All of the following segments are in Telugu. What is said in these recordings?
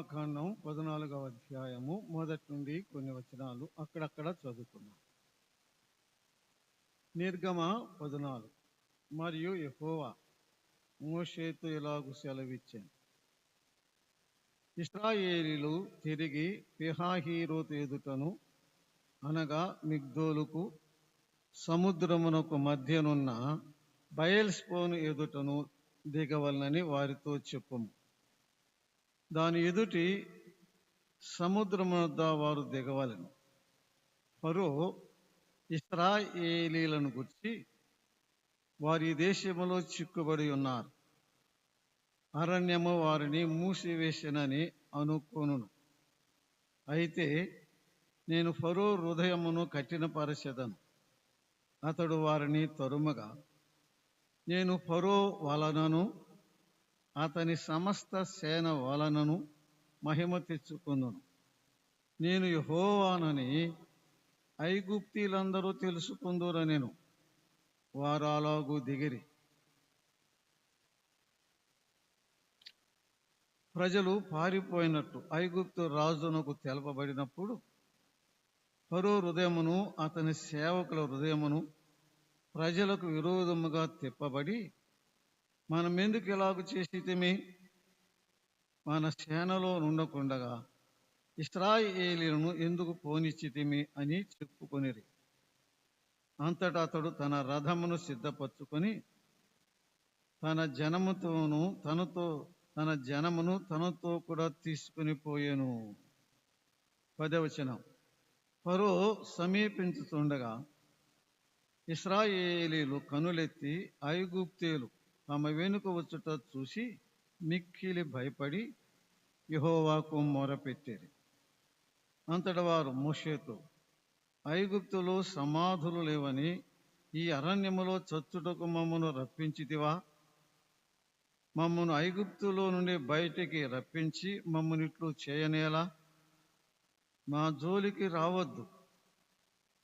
నిర్గమాకాండం 14వ అధ్యాయము మొదటి నుండి కొన్ని వచనాలు అక్కడక్కడ చదువుకున్నాం. నిర్గమ 14. మరియు యెహోవా మోషేతో ఇలాగు సెలవిచ్చాను, ఇశ్రాయేలీలు తిరిగి పిహాహీరోతు ఎదుటను అనగా మిగ్దోలుకు సముద్రమునకు మధ్యనున్న బయల్స్పోను ఎదుటను దిగవలనని వారితో చెప్పుము. దాని ఎదుటి సముద్రము వద్ద వారు దిగవలెను. ఫరో ఇశ్రాయేలీలను గురించి వారి దేశములో చిక్కుబడి ఉన్నారు, అరణ్యము వారిని మూసివేసినని అనుకొనును. అయితే నేను ఫరో హృదయమును కఠినపరచెదను, అతడు వారిని తరుమగా నేను ఫరో వలనను అతని సమస్త సేన వలనను మహిమ తెచ్చుకొందును. నేను యెహోవానని ఐగుప్తీయులందరూ తెలుసుకొందురనెను. వారు అలాగు దిగిరి. ప్రజలు పారిపోయినట్టు ఐగుప్తు రాజునకు తెలపబడినప్పుడు ఫరో హృదయమును అతని సేవకుల హృదయమును ప్రజలకు విరోధముగా తిప్పబడి, మనమెందుకు ఇలాగు చేసితిమి, మన సేనలో నుండకుండగా ఇశ్రాయేలీయులను ఎందుకు పోనిచ్చితిమి అని చెప్పుకొనిరి. అంతటా అతడు తన రథమును సిద్ధపరచుకొని తన జనమును తనతో కూడా తీసుకుని పోయెను. 10వ వచనం. ఫరో సమీపించుతుండగా ఇశ్రాయేలీయులు కనులెత్తి ఐగుప్తీయులు తమ వెనుక వచ్చుట చూసి మిక్కిలి భయపడి యెహోవాకు మొరపెట్టిరి. అంతట వారు మోషేతో, ఐగుప్తులో సమాధులు లేవని ఈ అరణ్యములో చచ్చుటకు మమ్మను రప్పించితివా? మమ్మను ఐగుప్తులో నుండి బయటికి రప్పించి మమ్మనిట్లు చేయనేలా? మా జోలికి రావద్దు,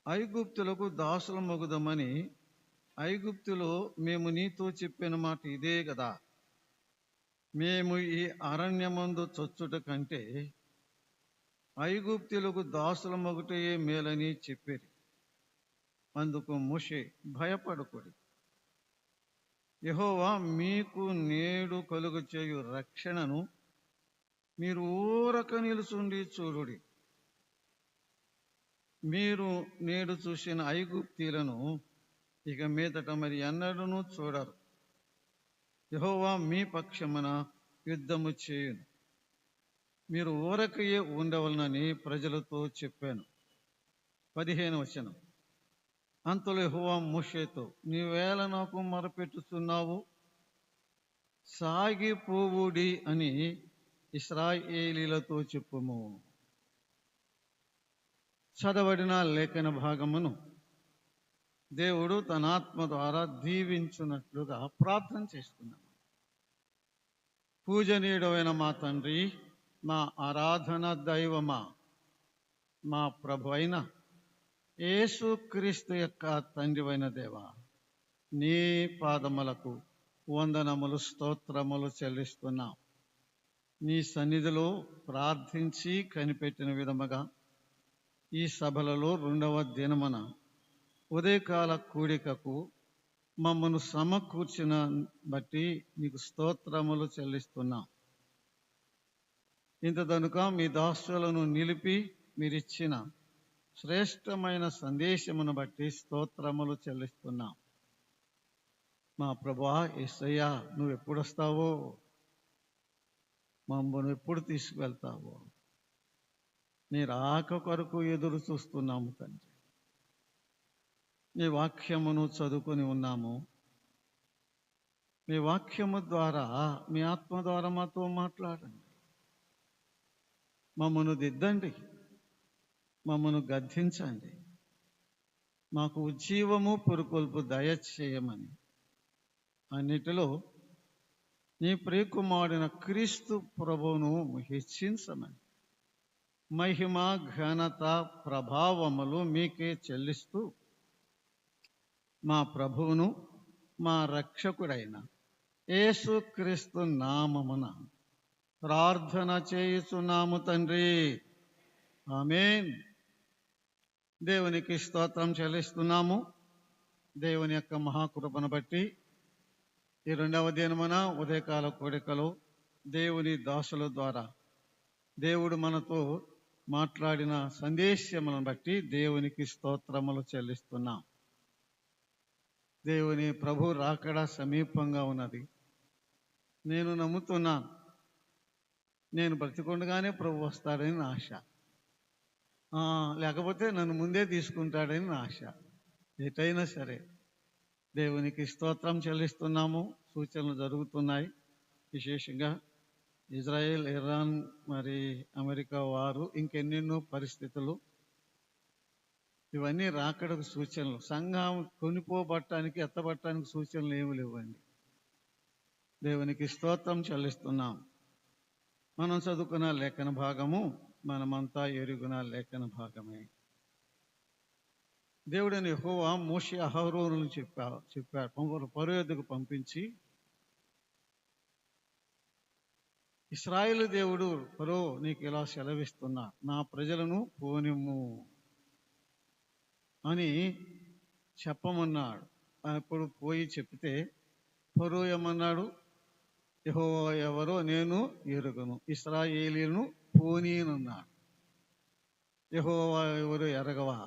ఐగుప్తులకు దాసులమగుదమని ఐగుప్తులో మేము నీతో చెప్పిన మాట ఇదే కదా. మేము ఈ అరణ్యమందు చచ్చుట కంటే ఐగుప్తులకు దాసులమగుటయే మేలని చెప్పిరి. అందుకు మోషే, భయపడకుడి, యెహోవా మీకు నేడు కలుగు చేయు రక్షణను మీరు ఊరక నిలుచుండి చూడుడి. మీరు నేడు చూసిన ఐగుప్తీయులను ఇక మీదట మరి ఎన్నడూనూ చూడరు. యెహోవా మీ పక్షమున యుద్ధము చేయును, మీరు ఊరకయే ఉండవలనని ప్రజలతో చెప్పాను. 15వ వచనం. అంతలో యెహోవా మోషేతో, నీవేళ నాకు మొరపెట్టుచున్నావు? సాగిపోవుడి అని ఇశ్రాయేలీయులతో చెప్పుము. చదవడిన లేఖన భాగమును దేవుడు తన ఆత్మ ద్వారా దీవించున్నట్లుగా ప్రార్థన చేసుకున్నాము. పూజనీయుడైన మా తండ్రి, మా ఆరాధన దైవమా, మా ప్రభు అయిన యేసుక్రీస్తు యొక్క తండ్రివైన దేవా, నీ పాదములకు వందనములు స్తోత్రములు చెల్లిస్తున్నాం. నీ సన్నిధిలో ప్రార్థించి కనిపెట్టిన విధముగా ఈ సభలలో 2వ దినమున ఉదయకాల కూడికకు మమ్మను సమకూర్చిన బట్టి నీకు స్తోత్రములు చెల్లిస్తున్నాం. ఇంతదనుక మీ దాసులను నిలిపి మీరిచ్చిన శ్రేష్టమైన సందేశమును బట్టి స్తోత్రములు చెల్లిస్తున్నాం. మా ప్రభువా యేసయ్యా, నువ్వు ఎప్పుడు వస్తావో, మమ్మల్ని ఎప్పుడు తీసుకువెళ్తావో నీ రాక కొరకు ఎదురు చూస్తున్నాము తండ్రి. నీ వాక్యమును చదువుకొని ఉన్నాము. మీ వాక్యము ద్వారా, మీ ఆత్మ ద్వారా మాతో మాట్లాడండి. మమ్మను దిద్దండి, మమ్మను గద్దించండి, మాకు ఉజ్జీవము పురుకొల్పు దయచేయమని, అన్నిటిలో నీ ప్రియకుమారుడైన క్రీస్తు ప్రభువును హెచ్చించమని మహిమ ఘనత ప్రభావములు మీకే చెల్లిస్తూ మా ప్రభువును మా రక్షకుడైన యేసుక్రీస్తు నామమున ప్రార్థన చేయుచున్నాము తండ్రి. ఆమేన్. దేవునికి స్తోత్రం చెల్లిస్తున్నాము. దేవుని యొక్క మహాకృపను బట్టి ఈ 2వ దినమున ఉదయకాల కోడికలో దేవుని దాసుల ద్వారా దేవుడు మనతో మాట్లాడిన సందేశములను బట్టి దేవునికి స్తోత్రములు చెల్లిస్తున్నాం. దేవుని ప్రభు రాకడ సమీపంగా ఉన్నది. నేను నమ్ముతున్నాను, నేను బ్రతికుండగానే ప్రభు వస్తాడని నా ఆశ. లేకపోతే నన్ను ముందే తీసుకుంటాడని నా ఆశ. ఎటైనా సరే దేవునికి స్తోత్రం చెల్లిస్తున్నాము. సూచనలు జరుగుతున్నాయి. విశేషంగా ఇజ్రాయెల్, ఇరాన్, మరి అమెరికా వారు, ఇంకెన్నెన్నో పరిస్థితులు, ఇవన్నీ రాకడకు సూచనలు. సంఘం కొనిపోబట్టడానికి, ఎత్తబట్టడానికి సూచనలు ఏమి లేవండి. దేవునికి స్తోత్రం చెల్లిస్తున్నాం. మనం చదువుకున్న లేఖన భాగము మనమంతా ఎరుగున లేఖన భాగమే. దేవుడని యెహోవా మోషే అహరోనులను చెప్పాడు, ఫరో యొద్దకు పంపించి, ఇశ్రాయేలు దేవుడు ఫరో నీకు ఇలా సెలవిస్తున్నా, నా ప్రజలను పోనిమ్ము అని చెప్పమన్నాడు. అప్పుడు పోయి చెప్తే ఫరో ఏమన్నాడు? యెహోవా ఎవరో నేను ఎరుగను, ఇశ్రాయేలీయులను పోనీనన్నాడు. యెహోవా ఎవరు ఎరగవా?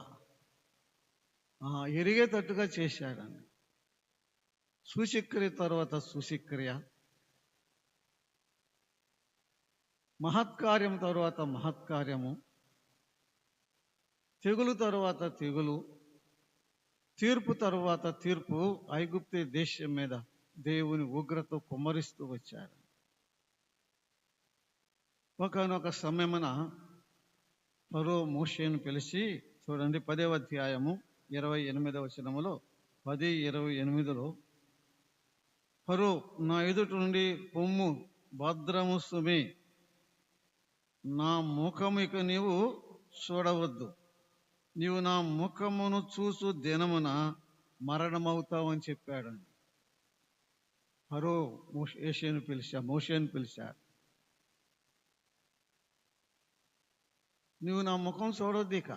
ఎరిగేటట్టుగా చేశాడండి. సూచక్రియ తర్వాత సూచక్రియ, మహత్కార్యం తర్వాత మహత్కార్యము, తెగులు తర్వాత తెగులు, తీర్పు తర్వాత తీర్పు ఐగుప్తు దేశం మీద దేవుని ఉగ్రత కుమ్మరిస్తూ వచ్చాడు. ఒకనొక సమయమున ఫరో మోషేను పిలిచి, చూడండి 10వ అధ్యాయము 28వ వచనములో, 10:28లో, ఫరో నా ఎదుట నుండి పొమ్ము, భద్రము సుమి, నా ముఖము ఇక నీవు చూడవద్దు, నీవు నా ముఖమును చూసు దినమున మరణమవుతావని చెప్పాడండి. ఫరో మోషేను పిలిచాడు. నువ్వు నా ముఖం చూడొద్దు, ఇక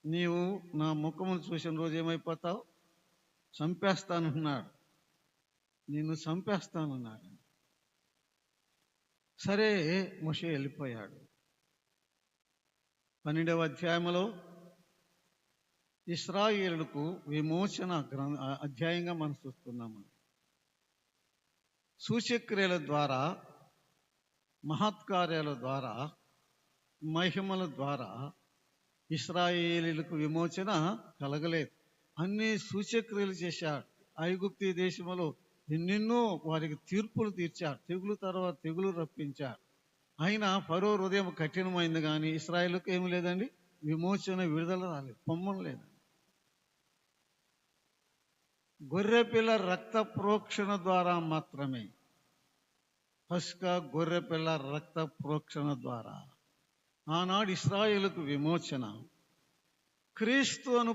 నీవు నా ముఖమును చూసిన రోజు ఏమైపోతావు? చంపేస్తానన్నాడు. నిన్ను చంపేస్తానన్నాడు. సరే, మోషే వెళ్ళిపోయాడు. 12వ అధ్యాయంలో ఇశ్రాయేలుకు విమోచన అధ్యాయంగా మనం చూస్తున్నాము. సూచక్రియల ద్వారా, మహత్కార్యాల ద్వారా, మహిమల ద్వారా ఇశ్రాయేలీలకు విమోచన కలగలేదు. అన్ని సూచక్రియలు చేశాడు. ఐగుప్తు దేశంలో ఎన్నెన్నో వారికి తీర్పులు తీర్చాడు. తెగులు తర్వాత తెగులు రప్పించాడు. అయినా ఫరో హృదయం కఠినమైంది, కానీ ఇశ్రాయేలుకు ఏమి లేదండి, విమోచన, విడుదల రాలేదు, పొమ్మం లేదండి. గొర్రెపిల్ల రక్త ప్రోక్షణ ద్వారా మాత్రమే, పస్కా గొర్రెపిల్ల రక్త ప్రోక్షణ ద్వారా ఆనాడు ఇశ్రాయేలుకు విమోచన. క్రీస్తు అను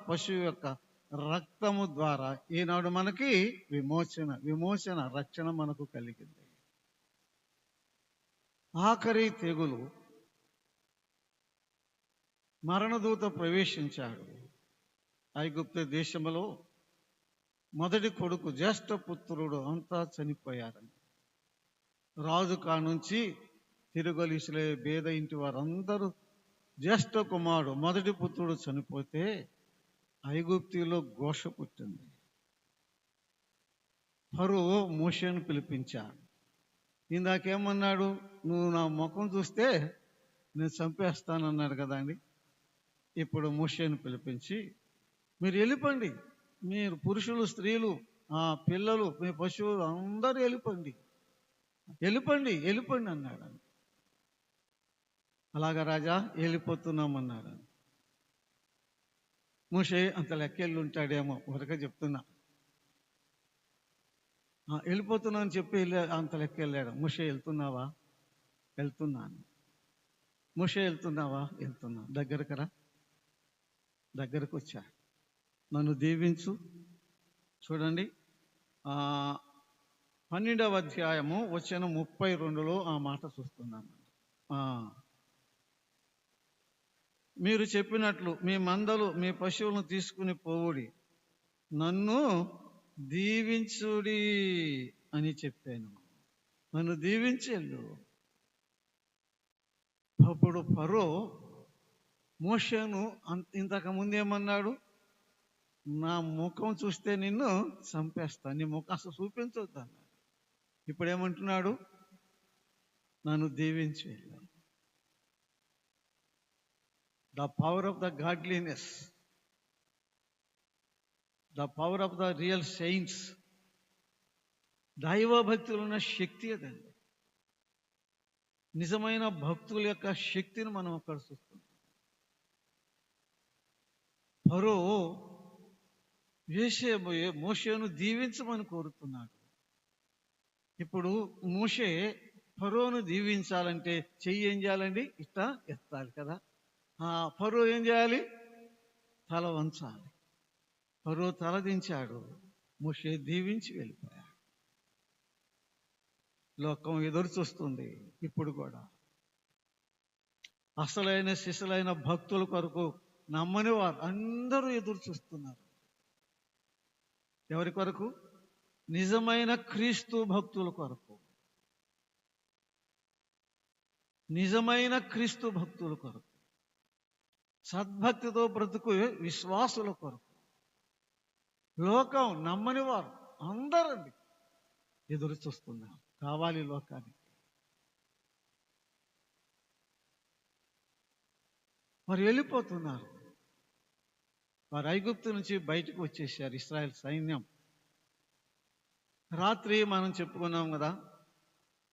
పశువు యొక్క రక్తము ద్వారా ఈనాడు మనకి విమోచన రక్షణ మనకు కలిగింది. ఆఖరి తెగులు, మరణదూత ప్రవేశించాడు. ఐగుప్తు దేశంలో మొదటి కొడుకు, జ్యేష్ఠ పుత్రుడు అంతా చనిపోయారని. రాజు కానుంచి తిరుగలిసిలే పేద ఇంటి వారందరూ, జ్యేష్ఠ కుమారుడు మొదటి పుత్రుడు చనిపోతే ఐగుప్తులో ఘోష పుట్టింది. ఫరో మోషేను పిలిపించాడు. ఇందాకేమన్నాడు? నువ్వు నా ముఖం చూస్తే నేను చంపేస్తానన్నాడు కదా అండి. ఇప్పుడు మోషేను పిలిపించి, మీరు వెళ్ళిపోండి, మీరు పురుషులు, స్త్రీలు, పిల్లలు, మీ పశువులు అందరూ వెళ్ళిపోండి అన్నాడు. అలాగా రాజా, వెళ్ళిపోతున్నామన్నాడు. మోషే అంత లెక్కెళ్ళి ఉంటాడేమో, ఊరక చెప్తున్నా. వెళ్ళిపోతున్నా అని చెప్పి అంత లెక్క వెళ్ళాడు. మోషే వెళ్తున్నావా? వెళ్తున్నాను. మోషే వెళ్తున్నావా? వెళ్తున్నా. దగ్గరకు రా. దగ్గరకు వచ్చా. నన్ను దీవించు. చూడండి, 12వ అధ్యాయము వచనం 32లో ఆ మాట చూస్తున్నాను. మీరు చెప్పినట్లు మీ మందలు మీ పశువులను తీసుకుని పోవుడి, నన్ను దీవించుడి అని చెప్పాను. నన్ను దీవించెళ్ళు. అప్పుడు ఫరో మోషేను ఇంతకు ముందేమన్నాడు? నా ముఖం చూస్తే నిన్ను చంపేస్తా, నీ ముఖం అసలు చూపించొద్దు అన్నాడు. ఇప్పుడు ఏమంటున్నాడు? నన్ను దీవించి వెళ్ళు. The power of the godliness, the power of the real saints, దైవభక్తులు ఉన్న శక్తి అదండి. నిజమైన భక్తుల యొక్క శక్తిని మనం అక్కడ చూస్తున్నాం. ఫరో మోషేను దీవించమని కోరుతున్నాడు. ఇప్పుడు మోషే ఫరోను దీవించాలంటే చెయ్యి ఏం చేయాలండి? ఇట్లా ఎత్తాలి కదా. ఫరో ఏం చేయాలి? తల వంచాలి. ఫరో తల దించాడు, మోషే దీవించి వెళ్ళిపోయాడు. లోకం ఎదురు చూస్తుంది ఇప్పుడు కూడా. అసలైన శిశులైన భక్తుల కొరకు నమ్మని వారు అందరూ ఎదురు చూస్తున్నారు. ఎవరి కొరకు? నిజమైన క్రీస్తు భక్తుల కొరకు, నిజమైన క్రీస్తు భక్తుల కొరకు, సద్భక్తితో బ్రతుకు విశ్వాసుల కొరకు. లోకం నమ్మని వారు అందరండి ఎదురు చూస్తున్నారు. కావాలి లోకానికి. వారు వెళ్ళిపోతున్నారు. వారు ఐగుప్తు నుంచి బయటకు వచ్చేసారు ఇశ్రాయేల్ సైన్యం. రాత్రి మనం చెప్పుకున్నాం కదా,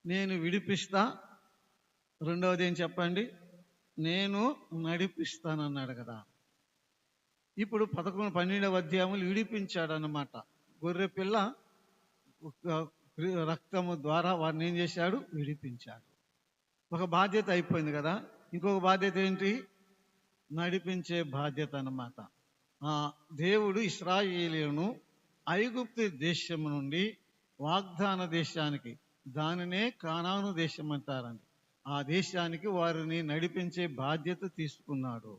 నేను విడిపిస్తా. రెండవది ఏం చెప్పండి? నేను నడిపిస్తానన్నాడు కదా. ఇప్పుడు 12వ అధ్యాయములు విడిపించాడు అన్నమాట. గొర్రె పిల్ల రక్తము ద్వారా వారిని ఏం చేశాడు? విడిపించాడు. ఒక బాధ్యత అయిపోయింది కదా. ఇంకొక బాధ్యత ఏంటి? నడిపించే బాధ్యత అన్నమాట. దేవుడు ఇశ్రాయేలీయులను ఐగుప్తు దేశం నుండి వాగ్దాన దేశానికి, దానినే కానాను దేశం అంటారండి, ఆ దేశానికి వారిని నడిపించే బాధ్యత తీసుకున్నాడు.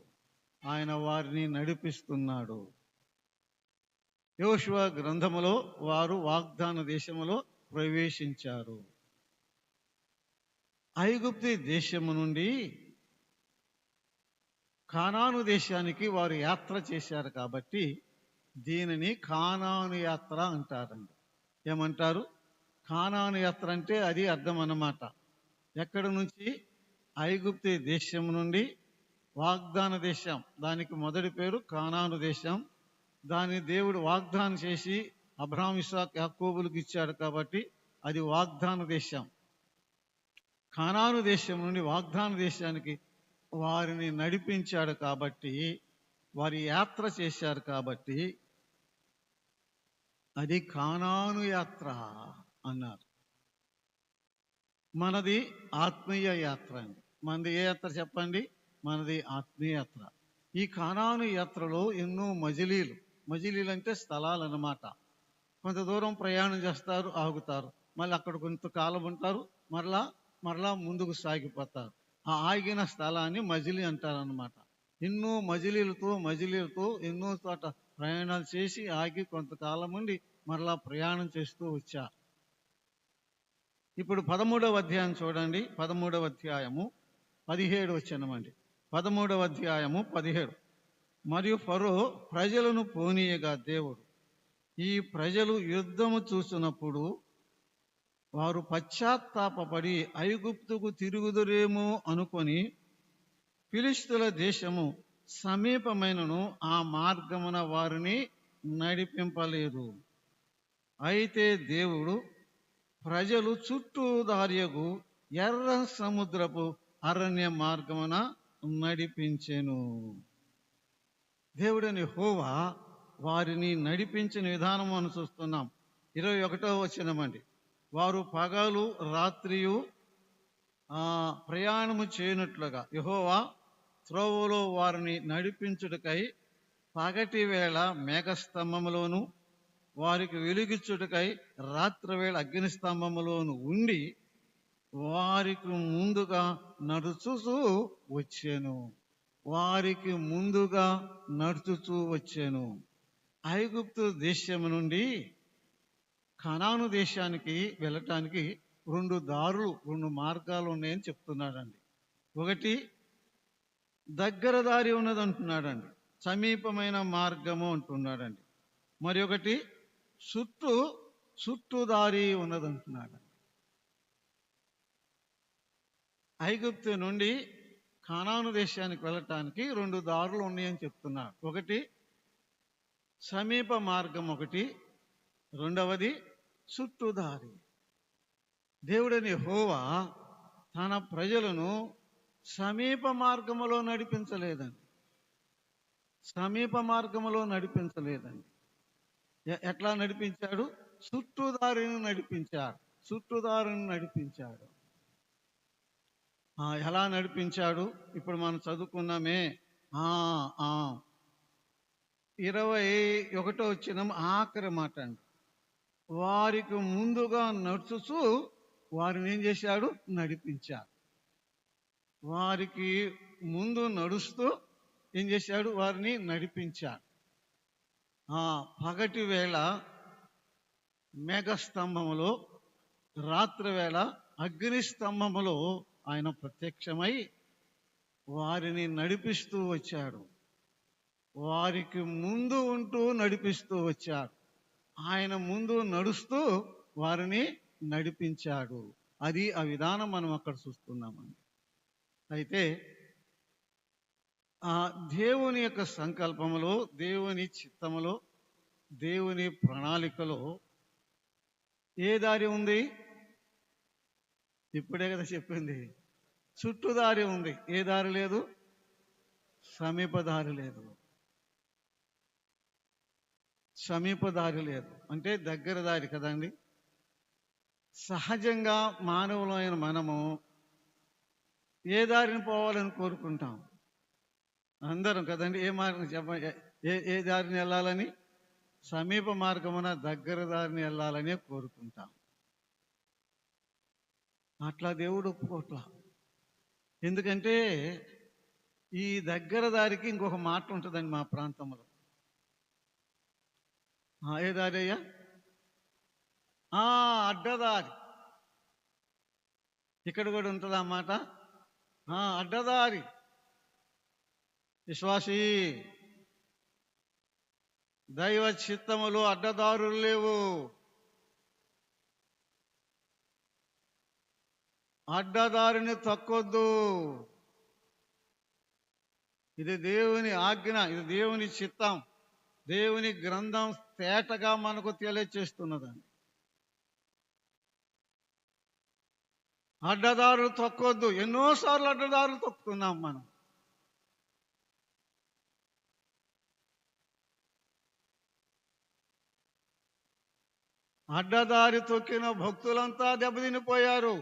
ఆయన వారిని నడిపిస్తున్నాడు. యోషువ గ్రంథములో వారు వాగ్దాన దేశములో ప్రవేశించారు. ఐగుప్తు దేశము నుండి కానాను దేశానికి వారు యాత్ర చేశారు కాబట్టి దీనిని కానాను యాత్ర అంటారండి. ఏమంటారు? కానాను యాత్ర అంటే అది అర్థం అన్నమాట. ఎక్కడి నుంచి? ఐగుప్తు దేశం నుండి వాగ్దాన దేశం, దానికి మొదటి పేరు కానాను దేశం. దాన్ని దేవుడు వాగ్దానం చేసి అబ్రహాం, ఇస్సాకు, యాకోబులకు ఇచ్చాడు కాబట్టి అది వాగ్దాన దేశం. కానాను దేశం నుండి వాగ్దాన దేశానికి వారిని నడిపించాడు కాబట్టి, వారి యాత్ర చేశారు కాబట్టి అది కానాను యాత్ర అన్నారు. మనది ఆత్మీయ యాత్ర అండి. మనది ఏ యాత్ర చెప్పండి? మనది ఆత్మీయ యాత్ర. ఈ కానాను యాత్రలో ఎన్నో మజిలీలు అంటే స్థలాలు అన్నమాట. కొంత దూరం ప్రయాణం చేస్తారు, ఆగుతారు, మళ్ళీ అక్కడ కొంతకాలం ఉంటారు, మరలా ముందుకు సాగిపోతారు. ఆ ఆగిన స్థలాన్ని మజిలీ అంటారన్నమాట. ఎన్నో మజిలీలతో ఎన్నో చోట ప్రయాణాలు చేసి ఆగి కొంతకాలం ఉండి మరలా ప్రయాణం చేస్తూ వచ్చారు. ఇప్పుడు 13వ అధ్యాయం చూడండి. 13వ అధ్యాయము 17 వచనమండి. 13వ అధ్యాయము 17. మరియు ఫరో ప్రజలను పోనీయగా దేవుడు, ఈ ప్రజలు యుద్ధము చూసినప్పుడు వారు పశ్చాత్తాపపడి ఐగుప్తుకు తిరుగుదురేమో అనుకొని ఫిలిష్తుల దేశము సమీపమైనను ఆ మార్గమున వారిని నడిపింపలేదు. అయితే దేవుడు ప్రజలు చుట్టూ దారియగు ఎర్ర సముద్రపు అరణ్య మార్గమున నడిపించెను. దేవుడని యెహోవా వారిని నడిపించిన విధానం మనం చూస్తున్నాం. 21వ వచనమండి. వారు పగలు రాత్రియు ప్రయాణము చేయనట్లుగా యెహోవా త్రోవలో వారిని నడిపించుటకై పగటి వేళ మేఘస్తంభములోను వారికి వెలుగిచ్చుటకై రాత్రివేళ అగ్నిస్తంభములోను ఉండి వారికి ముందుగా నడుచుచూ వచ్చాను. వారికి ముందుగా నడుచుచూ వచ్చాను. ఐగుప్తు దేశం నుండి కనాను దేశానికి వెళ్ళటానికి రెండు మార్గాలు ఉన్నాయని చెప్తున్నాడండి. ఒకటి దగ్గర దారి ఉన్నది అంటున్నాడండి, సమీపమైన మార్గము అంటున్నాడండి. మరి ఒకటి చుట్టూ దారి ఉన్నది అంటున్నాడండి. ఐగుప్తు నుండి కనాను దేశానికి వెళ్ళటానికి 2 దారులు ఉన్నాయని చెప్తున్నాడు. ఒకటి సమీప మార్గం, ఒకటి రెండవది చుట్టూ దారి. దేవుడని యెహోవా తన ప్రజలను సమీప మార్గములో నడిపించలేదండి. సమీప మార్గములో నడిపించలేదండి. ఎట్లా నడిపించాడు? చుట్టూ దారిని నడిపించాడు. చుట్టూ దారిని నడిపించాడు. ఎలా నడిపించాడు? ఇప్పుడు మనం చదువుకున్నామే. 21వ వచనం ఆఖరి మాట అండి. వారికి ముందుగా నడుచుచూ వారిని ఏం చేశాడు? నడిపించాడు. వారికి ముందు నడుస్తూ ఏం చేశాడు? వారిని నడిపించాడు. పగటి వేళ మేఘస్తంభములో, రాత్రి వేళ అగ్నిస్తంభములో ఆయన ప్రత్యక్షమై వారిని నడిపిస్తూ వచ్చాడు. వారికి ముందు ఉంటూ నడిపిస్తూ వచ్చాడు. ఆయన ముందు నడుస్తూ వారిని నడిపించాడు. అది ఆ విధానం మనం అక్కడ చూస్తున్నామండి. అయితే దేవుని యొక్క సంకల్పములో, దేవుని చిత్తములో, దేవుని ప్రణాళికలో ఏ దారి ఉంది? ఇప్పుడే కదా చెప్పింది. చుట్టూ దారి ఉంది. ఏ దారి లేదు? సమీప దారి లేదు. సమీప దారి లేదు అంటే దగ్గర దారి కదండి. సహజంగా మానవులైన మనము ఏ దారిని పోవాలని కోరుకుంటాం? అందరం కదండి. ఏ మార్గం చెప్పండి? ఏ దారిని వెళ్ళాలని? సమీప మార్గమున దగ్గర దారిని వెళ్ళాలనే కోరుకుంటాం. అట్లా దేవుడు ఒప్పుకోట్లా. ఎందుకంటే ఈ దగ్గర దారికి ఇంకొక మాట ఉంటుందండి మా ప్రాంతంలో. ఏ దారి అయ్యా? అడ్డదారి. ఇక్కడ కూడా ఉంటుంది ఆ మాట. అడ్డదారి. విశ్వాసీ, దైవ చిత్తములు అడ్డదారులు లేవు. అడ్డదారిని తక్కొద్దు. ఇది దేవుని ఆజ్ఞ, ఇది దేవుని చిత్తం. దేవుని గ్రంథం తేటగా మనకు తెలియచేస్తున్నదండి. అడ్డదారులు తొక్కొద్దు. ఎన్నోసార్లు అడ్డదారులు తొక్కుతున్నాం మనం. అడ్డదారి తొక్కిన భక్తులంతా దెబ్బతినిపోయారు.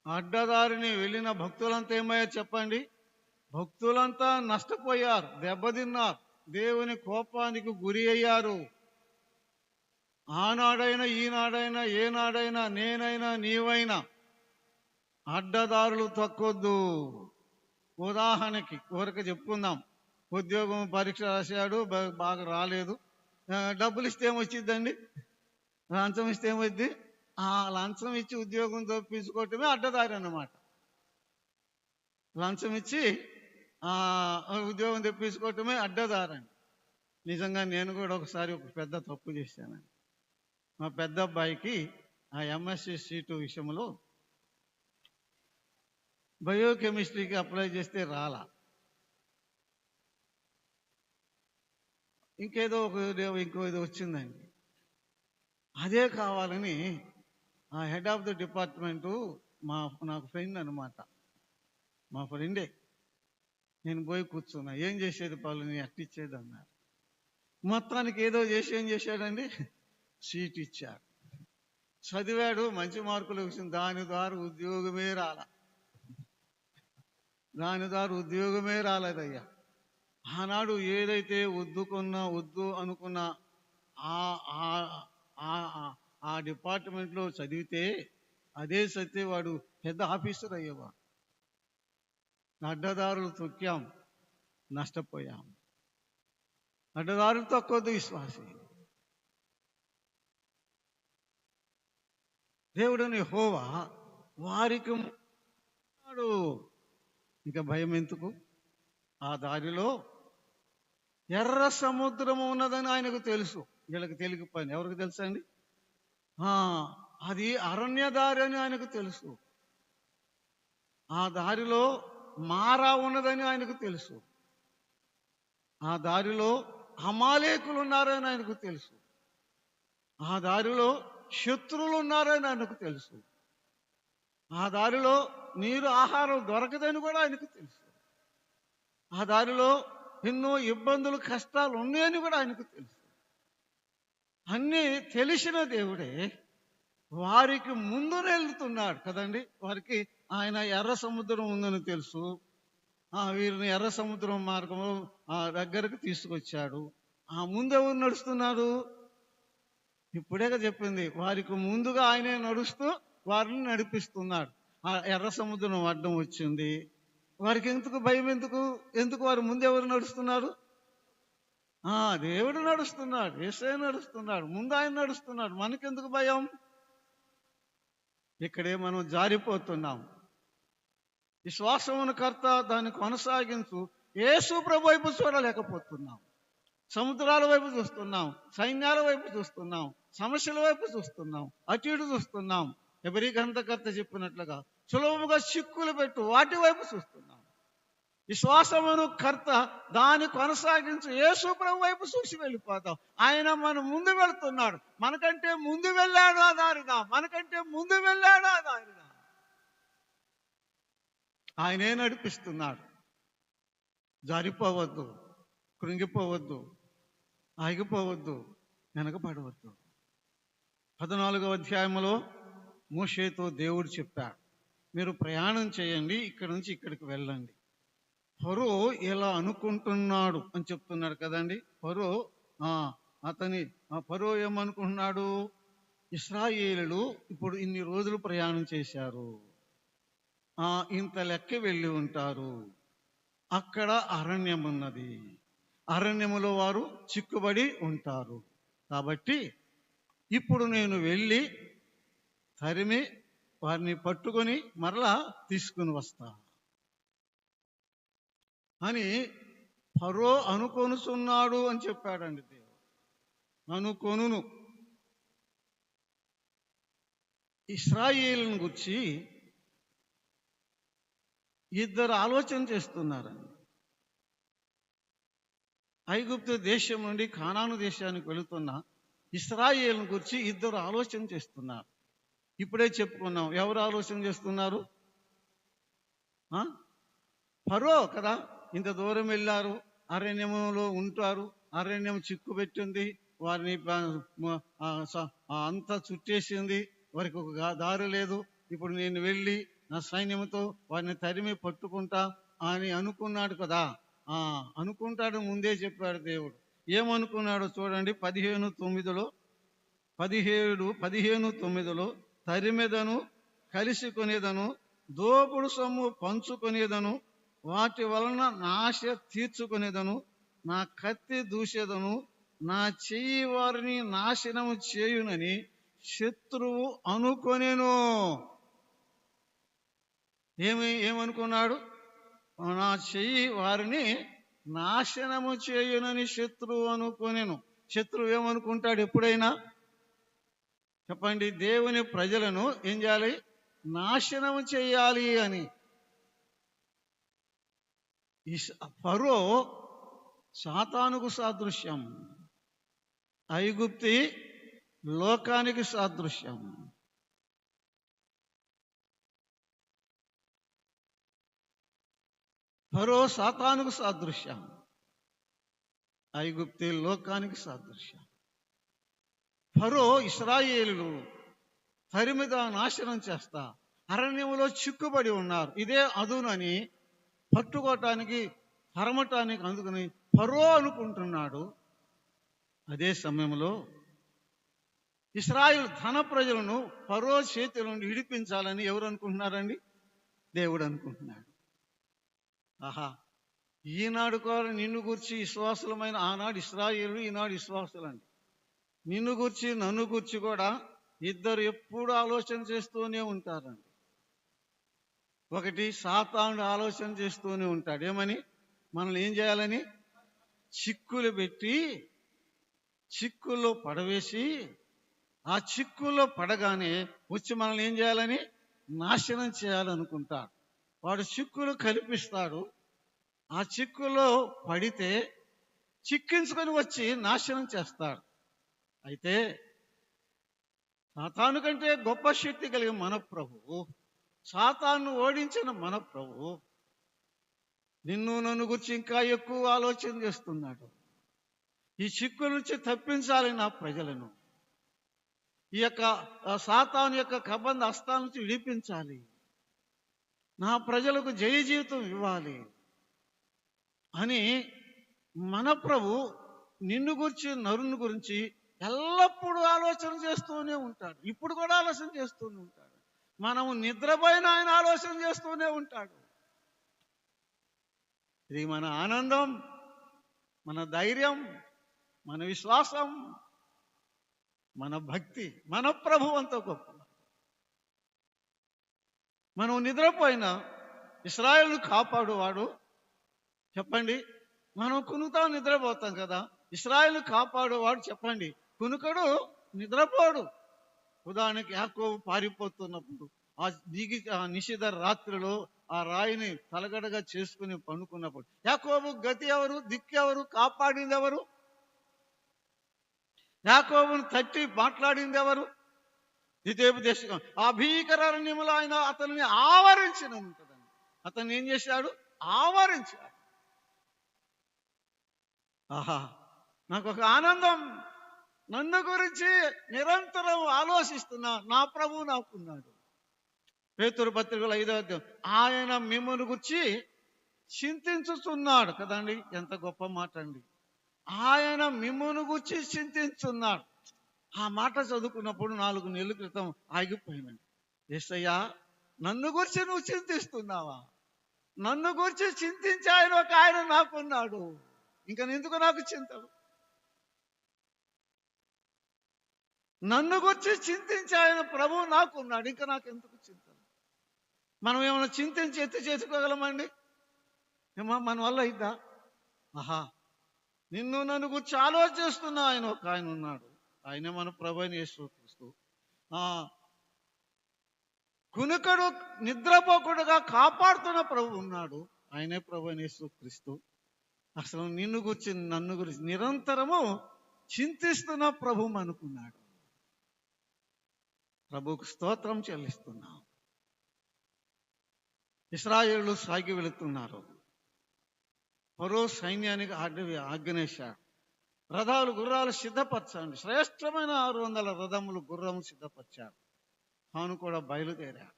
అడ్డదారిని వెళ్ళిన భక్తులంతా ఏమయ్యారు చెప్పండి? భక్తులంతా నష్టపోయారు, దెబ్బతిన్నారు, దేవుని కోపానికి గురి అయ్యారు. ఆనాడైనా ఈనాడైనా ఏనాడైనా నేనైనా నీవైనా అడ్డదారులు తక్కొద్దు. ఉదాహరణకి ఊరికి చెప్పుకుందాం. ఉద్యోగం పరీక్ష రాశాడు, బాగా రాలేదు. డబ్బులు ఇస్తే ఏమొచ్చిద్దండి? లంచం ఇస్తే ఏమొద్ది? లంచం ఇచ్చి ఉద్యోగం తప్పించుకోవటమే అడ్డదారి అన్నమాట. లంచం ఇచ్చి ఉద్యోగం తెప్పించుకోవటమే అడ్డదారండి. నిజంగా నేను కూడా ఒకసారి ఒక పెద్ద తప్పు చేశానండి. మా పెద్ద అబ్బాయికి ఎంఎస్సి సీటు విషయంలో బయోకెమిస్ట్రీకి అప్లై చేస్తే రాలా. ఇంకేదో ఇంకో ఏదో వచ్చిందండి. అదే కావాలని హెడ్ ఆఫ్ ది డిపార్ట్మెంటు నాకు ఫ్రెండ్ అనమాట, మా ఫ్రెండే. నేను పోయి కూర్చున్నా. ఏం చేసేది పనులు అట్టిచ్చేది అన్నారు. మొత్తానికి ఏదో చేసి ఏం చేశాడండి? సీట్ ఇచ్చాడు. చదివాడు, మంచి మార్కులు వచ్చింది. దాని ద్వారా ఉద్యోగమే రాలేదయ్యా. ఆనాడు ఏదైతే వద్దు అనుకున్న ఆ ఆ డిపార్ట్మెంట్లో చదివితే అదే చదివితే వాడు పెద్ద ఆఫీసర్ అయ్యేవాడు. అడ్డదారులు తొక్కాం, నష్టపోయాం. అడ్డదారులు తొక్కొద్దు విశ్వాసి. దేవుడని యెహోవా వారికి ఇక భయం ఎందుకు? ఆ దారిలో ఎర్ర సముద్రము ఉన్నదని ఆయనకు తెలుసు. వీళ్ళకి తెలియకపోయింది. ఎవరికి తెలుసా అండి? అది అరణ్య దారి అని ఆయనకు తెలుసు. ఆ దారిలో మారా ఉన్నదని ఆయనకు తెలుసు. ఆ దారిలో అమాలేకులు ఉన్నారని ఆయనకు తెలుసు. ఆ దారిలో శత్రువులు ఉన్నారని ఆయనకు తెలుసు. ఆ దారిలో నీరు ఆహారం దొరకదని కూడా ఆయనకు తెలుసు. ఆ దారిలో ఎన్నో ఇబ్బందులు కష్టాలు ఉన్నాయని కూడా ఆయనకు తెలుసు. అన్నీ తెలిసిన దేవుడే వారికి ముందు వెళ్తున్నాడు కదండి. వారికి ఆయన ఎర్ర సముద్రం ఉందని తెలుసు. వీరిని ఎర్ర సముద్రం మార్గంలో దగ్గరకు తీసుకొచ్చాడు. ముందెవరు నడుస్తున్నారు? ఇప్పుడేగా చెప్పింది, వారికి ముందుగా ఆయనే నడుస్తూ వారిని నడిపిస్తున్నాడు. ఆ ఎర్ర సముద్రం అడ్డం వచ్చింది. వారికి ఎందుకు భయం? ఎందుకు వారు ముందెవరు నడుస్తున్నారు? దేవుడు నడుస్తున్నాడు, యేసయ్య నడుస్తున్నాడు, ముందు ఆయన నడుస్తున్నాడు. మనకెందుకు భయం? ఇక్కడే మనం జారిపోతున్నాం. విశ్వాసమును కర్త దాన్ని కొనసాగించు యేసు ప్రభు వైపు చూడలేకపోతున్నాం. సముద్రాల వైపు చూస్తున్నాం, సైన్యాల వైపు చూస్తున్నాం, సమస్యల వైపు చూస్తున్నాం, అటు ఇటు చూస్తున్నాం. ఎవరి గ్రంథకర్త చెప్పినట్లుగా సులభముగా చిక్కులు పెట్టు వాటి వైపు చూస్తున్నాం. విశ్వాసమును కర్త దాన్ని కొనసాగించు యేసు ప్రభు వైపు చూసి వెళ్ళిపోతాం. ఆయన మన ముందు వెళుతున్నాడు. మనకంటే ముందు వెళ్ళాడు ఆ దారిగా, మనకంటే ముందు వెళ్ళాడు ఆ దారిగా. ఆయనే నడిపిస్తున్నాడు. జారిపోవద్దు, కృంగిపోవద్దు, ఆగిపోవద్దు, వెనకపడవద్దు. 14వ అధ్యాయంలో మోషేతో దేవుడు చెప్పాడు, మీరు ప్రయాణం చేయండి, ఇక్కడి నుంచి ఇక్కడికి వెళ్ళండి. ఫరో ఎలా అనుకుంటున్నాడు అని చెప్తున్నాడు కదండి. ఫరో ఏమనుకుంటున్నాడు? ఇశ్రాయేలులు ఇప్పుడు ఇన్ని రోజులు ప్రయాణం చేశారు, ఇంత లెక్క వెళ్ళి ఉంటారు, అక్కడ అరణ్యం ఉన్నది, అరణ్యములో వారు చిక్కుబడి ఉంటారు. కాబట్టి ఇప్పుడు నేను వెళ్ళి తరిమి వారిని పట్టుకొని మరలా తీసుకుని వస్తా అని ఫరో అనుకొనుచున్నాడు అని చెప్పాడండి దేవుడు. అనుకొనును. ఇశ్రాయేలును గురించి ఇద్దరు ఆలోచన చేస్తున్నారండి. ఐగుప్తు దేశం నుండి కానాను దేశానికి వెళుతున్న ఇశ్రాయేలును గురించి ఇద్దరు ఆలోచన చేస్తున్నారు. ఇప్పుడే చెప్పుకున్నాం. ఎవరు ఆలోచన చేస్తున్నారు? ఫరో కదా. ఇంత దూరం వెళ్ళారు, అరణ్యంలో ఉంటారు, అరణ్యం చిక్కుపెట్టింది, వారిని అంతా చుట్టేసింది, వారికి ఒక దారి లేదు. ఇప్పుడు నేను వెళ్ళి నా సైన్యంతో వారిని తరిమి పట్టుకుంటా అని అనుకున్నాడు కదా. అనుకుంటాడు, ముందే చెప్పాడు దేవుడు. ఏమనుకున్నాడో చూడండి. 15:9 తరిమెదను, కలిసి కొనేదను, దోపుడు సొమ్ము పంచుకొనేదను, వాటి వలన నాశ తీర్చుకునేదను, నా కత్తి దూసేదను, నా చెయ్యి వారిని నాశనము చేయునని శత్రువు అనుకొనేను. ఏమనుకున్నాడు? నా చెయ్యి వారిని నాశనము చేయునని శత్రువు అనుకొనేను. శత్రువు ఏమనుకుంటాడు ఎప్పుడైనా? చెప్పండి. దేవుని ప్రజలను ఏం చేయాలి? నాశనము చేయాలి అని. ఫరో సాతానుకు సాదృశ్యం, ఐగుప్తి లోకానికి సాదృశ్యం. ఫరో సాతానుకు సాదృశ్యం, ఐగుప్తి లోకానికి సాదృశ్యం. ఫరో ఇశ్రాయేలులు తరిమిద నాశనం చేస్తా అరణ్యంలో చిక్కుబడి ఉన్నారు. ఇదే అదునని పట్టుకోవటానికి పరమటానికి అందుకని ఫరో అనుకుంటున్నాడు. అదే సమయంలో ఇశ్రాయేలు ధన ప్రజలను ఫరో చేతుల నుండి విడిపించాలని ఎవరు అనుకుంటున్నారండి? దేవుడు అనుకుంటున్నాడు. ఆహా, ఈనాడు కూడా నిన్ను గూర్చి విశ్వాసులమైన, ఆనాడు ఇశ్రాయేలు, ఈనాడు విశ్వాసులండి. నిన్ను గూర్చి నన్ను గూర్చి కూడా ఇద్దరు ఎప్పుడు ఆలోచన చేస్తూనే ఉంటారండి. ఒకటి సాతానుడు ఆలోచన చేస్తూనే ఉంటాడు. ఏమని? మనల్ని ఏం చేయాలని? చిక్కులు పెట్టి చిక్కుల్లో పడవేసి, ఆ చిక్కుల్లో పడగానే వచ్చి మనల్ని ఏం చేయాలని? నాశనం చేయాలనుకుంటాడు. వాడు చిక్కులు కల్పిస్తాడు. ఆ చిక్కుల్లో పడితే చిక్కించుకొని వచ్చి నాశనం చేస్తాడు. అయితే సాతాను కంటే గొప్ప శక్తి కలిగిన మన ప్రభువు, సాతాను ఓడించిన మన ప్రభువు నిన్ను నన్ను గురించి ఇంకా ఎక్కువ ఆలోచన చేస్తున్నాడు. ఈ చిక్కు నుంచి తప్పించాలి నా ప్రజలను. ఈ యొక్క సాతాను యొక్క కబంధ హస్తాల నుంచి విడిపించాలి. నా ప్రజలకు జయ జీవితం ఇవ్వాలి అని మన ప్రభు నిన్ను గురించి, నరుని గురించి ఎల్లప్పుడూ ఆలోచన చేస్తూనే ఉంటాడు. ఇప్పుడు కూడా ఆలోచన చేస్తూనే ఉంటాడు. మనము నిద్రపోయిన ఆయన ఆలోచన చేస్తూనే ఉంటాడు. ఇది మన ఆనందం, మన ధైర్యం, మన విశ్వాసం, మన భక్తి. మన ప్రభు అంత గొప్ప. మనం నిద్రపోయినా ఇశ్రాయేలును కాపాడువాడు. చెప్పండి, మనం కునుకుతాం, నిద్రపోతాం కదా. ఇశ్రాయేలును కాపాడువాడు చెప్పండి, కునుకడు, నిద్రపోడు. ఉదాహరణకి యాకోబు పారిపోతున్నప్పుడు ఆ నిషిధ రాత్రిలో ఆ రాయిని తలగడగా చేసుకుని పండుకున్నప్పుడు యాకోబు గతి ఎవరు? దిక్కు ఎవరు? కాపాడింది ఎవరు? యాకోబును తట్టి మాట్లాడింది ఎవరు? ద్వితీయోపదేశం. ఆ భీకరారణ్యములో ఆయన అతన్ని ఆవరించిన ఉంటుందండి. అతన్ని ఏం చేశాడు? ఆవరించాడు. ఆహా, నాకు ఒక ఆనందం. నన్ను గురించి నిరంతరం ఆలోచిస్తున్నా నా ప్రభువు నాకున్నాడు. పేతురు పత్రికలో 5వ అధ్యాయం, ఆయన మిమ్మల్ని గురించి చింతించుతున్నాడు కదండి. ఎంత గొప్ప మాట అండి. ఆయన మిమ్మల్ని గురించి చింతించున్నాడు. ఆ మాట చదువుకున్నప్పుడు 4 నెలల క్రితం ఆగిపోయినండి. యేసయ్యా, నన్ను గురించి నువ్వు చింతిస్తున్నావా? నన్ను గురించి చింతించే ఆయన నాకున్నాడు. ఇంకా ఎందుకు నాకు చింతలు? నన్ను గురించి చింతించే ఆయన ప్రభువు నాకున్నాడు. ఇంకా నాకు ఎందుకు చింతలు? మనం ఏమైనా చింతించి ఎత్తి చేసుకోగలమండి? ఏమో మన వల్ల అయిద్దా? ఆహా, నిన్ను నన్ను గురించి ఆలోచిస్తున్నా ఆయన ఉన్నాడు. ఆయనే మన ప్రభు అయిన యేసుక్రీస్తు. కునుకడు నిద్రపోకుండా కాపాడుతున్న ప్రభు ఉన్నాడు. ఆయనే ప్రభు అయిన యేసుక్రీస్తు. అసలు నిన్ను గురించి, నన్ను గురించి నిరంతరము చింతిస్తున్న ప్రభు అనుకున్నాడు. ప్రభువుకు స్తోత్రం చెల్లిస్తున్నాం. ఇశ్రాయేలు సాగి వెళుతున్నారు. ఫరో సైన్యానికి ఆజ్ఞేశాడు, రథాలు గుర్రాలు సిద్ధపరచండి. శ్రేష్టమైన 600 రథములు గుర్రము సిద్ధపరిచాడు. తాను కూడా బయలుదేరాడు.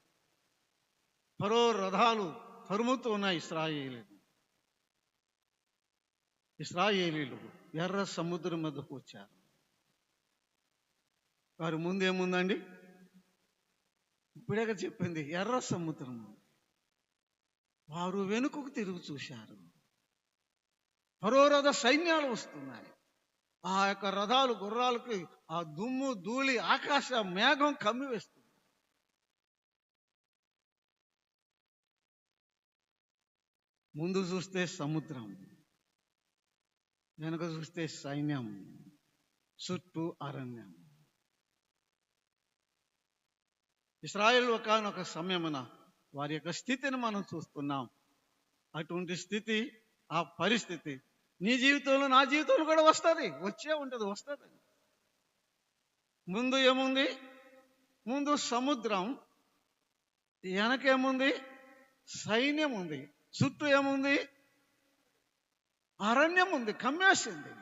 ఫరో రథాలు తరుముతూ ఉన్న ఇశ్రాయేలీలు ఎర్ర సముద్రం మీదకు వచ్చారు. వారి ముందేముందండి? ఇప్పుడే చెప్పింది, ఎర్ర సముద్రం. వారు వెనుకకు తిరిగి చూశారు. ఫరో రథ సైన్యాలు వస్తున్నాయి. ఆ యొక్క రథాలు గుర్రాలకి ఆ దుమ్ము ధూళి ఆకాశ మేఘం కమ్మివేస్తుంది. ముందు చూస్తే సముద్రం, వెనుక చూస్తే సైన్యం, చుట్టూ అరణ్యం. ఇశ్రాయేలు ఒకానొక సమయమున వారి యొక్క స్థితిని మనం చూస్తున్నాం. అటువంటి స్థితి, ఆ పరిస్థితి నీ జీవితంలో, నా జీవితంలో కూడా వస్తుంది. వచ్చే ఉంటుంది, వస్తుంది. ముందు ఏముంది? ముందు సముద్రం, వెనకేముంది? సైన్యం ఉంది. చుట్టూ ఏముంది? అరణ్యం ఉంది, కమ్మేసింది.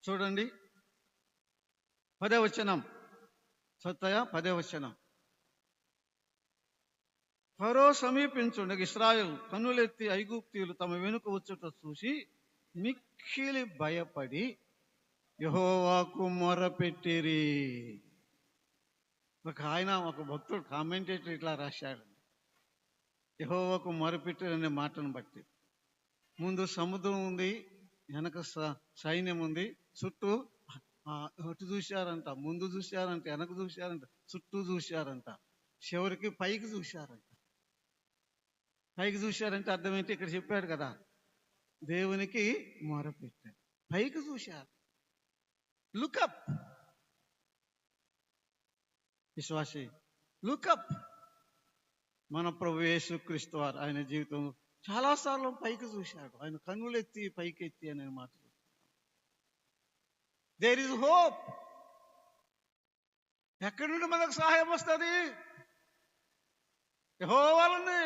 చూడండి 10వ వచనం. 10వ వచనం. ఫరో సమీపించుండగా ఇశ్రాయేలు కన్నులెత్తి ఐగుప్తీయులు తమ వెనుక వచ్చుట చూసి మిక్కిలి భయపడి యెహోవాకు మొరపెట్టిరి. ఒక భక్తుడు కామెంటేటర్ ఇట్లా రాశాడు, యెహోవాకు మొరపెట్టిరి అనే మాటను బట్టి. ముందు సముద్రం ఉంది, వెనక సైన్యం ఉంది, చుట్టూ అటు చూశారంట, ముందు చూశారంట, వెనక చూశారంట, చుట్టూ చూశారంట, చివరికి పైకి చూశారంట. పైకి చూశారంటే అర్థం ఏంటి? ఇక్కడ చెప్పాడు కదా, దేవునికి మొరపెట్టారు, పైకి చూశారు. లుకప్ విశ్వాసి, లుకప్. మన ప్రభు యేసుక్రీస్తు వారు ఆయన జీవితం చాలాసార్లు పైకి చూశాడు. ఆయన కన్నులెత్తి పైకెత్తి అనే మాట. There is hope. ఎక్కడి నుండి మనకు సహాయం వస్తుంది? యెహోవాలోనే.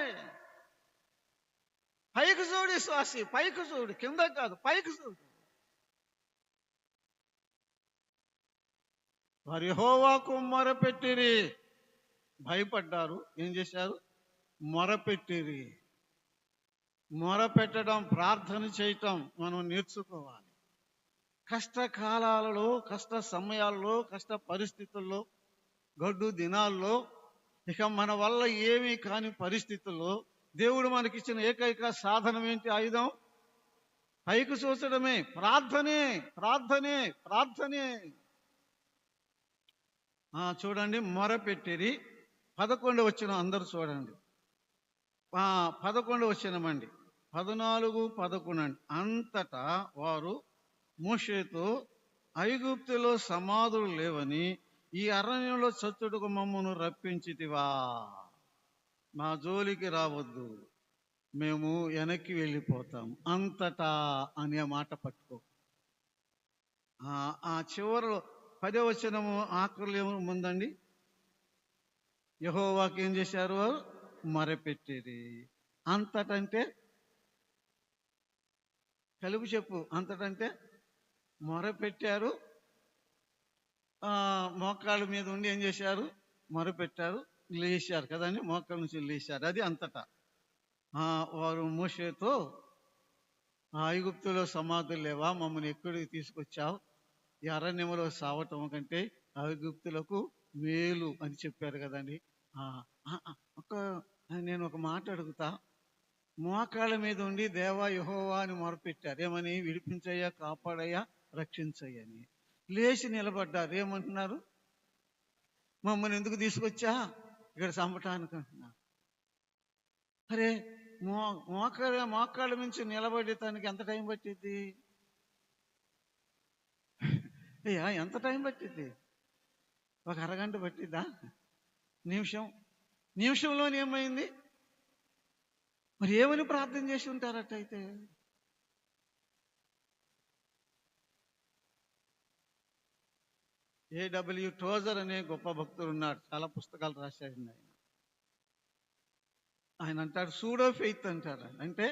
పైకి చూడు విశ్వాసి, పైకి చూడు, కింద కాదు, పైకి చూడు. వారు యెహోవాకు మొరపెట్టిరి, భయపడ్డారు. ఏం చేశారు? మొరపెట్టిరి. మొరపెట్టడం, ప్రార్థన చేయటం మనం నేర్చుకోవాలి. కష్టకాలాలలో, కష్ట సమయాల్లో, కష్ట పరిస్థితుల్లో, గడ్డు దినాల్లో, ఇక మన వల్ల ఏమీ కాని పరిస్థితుల్లో దేవుడు మనకిచ్చిన ఏకైక సాధనం ఏంటి? ఆయుధం పైకి చూసడమే. ప్రార్థనే, ప్రార్థనే, ప్రార్థనే. చూడండి, మొరపెట్టిరి. 11 వచ్చిన అందరూ చూడండి. 11 వచ్చినమండి, 14, 11. అంతటా వారు మోషేతో, ఐగుప్తులో సమాధులు లేవని ఈ అరణ్యంలో చచ్చుటకు మమ్మను రప్పించితివా? మా జోలికి రావద్దు, మేము వెనక్కి వెళ్ళిపోతాం. అంతటా అనే మాట పట్టుకో. ఆ చివరిలో 10వ వచనము ఆఖరిలో ఏముందండి? యెహోవాకి ఏం చేశారు? వారు మొరపెట్టిరి. అంతటంటే కలిపి చెప్పు. అంతటంటే మొరపెట్టారు, మోకాళ్ళ మీద ఉండి ఏం చేశారు? మొరపెట్టారు, లేచారు కదండి, మోకాళ్ళ నుంచి లేచారు. అది అంతటా. వారు మోషేతో, ఐగుప్తులో సమాధులు లేవా? మమ్మల్ని ఎక్కడికి తీసుకొచ్చావు? ఈ అరణ్యంలో సావటం కంటే ఐగుప్తులకు మేలు అని చెప్పారు కదండి. నేను ఒక మాట అడుగుతా. మోకాళ్ళ మీద ఉండి దేవా యెహోవా అని మొరపెట్టారు. ఏమని? విడిపించయ్యా, కాపాడయ్యా, రక్షించయ్యని. లేచి నిలబడ్డారు. ఏమంటున్నారు? మమ్మల్ని ఎందుకు తీసుకొచ్చా? ఇక్కడ చంపటానికి అంటున్నారు. అరే, మోకాళ్ళ నుంచి నిలబడటానికి ఎంత టైం పట్టిద్ది? అయ్యా, ఎంత టైం పట్టిద్ది? ఒక అరగంట పట్టిద్దా? నిమిషంలోనే ఏమైంది? మరి ఏమని ప్రార్థన చేసి ఉంటారట్టయితే? A.W. టోజర్ అనే గొప్ప భక్తుడు ఉన్నాడు, చాలా పుస్తకాలు రాశాడు ఆయన అంటాడు, సూడో ఫెయిత్ అంటారు. అంటే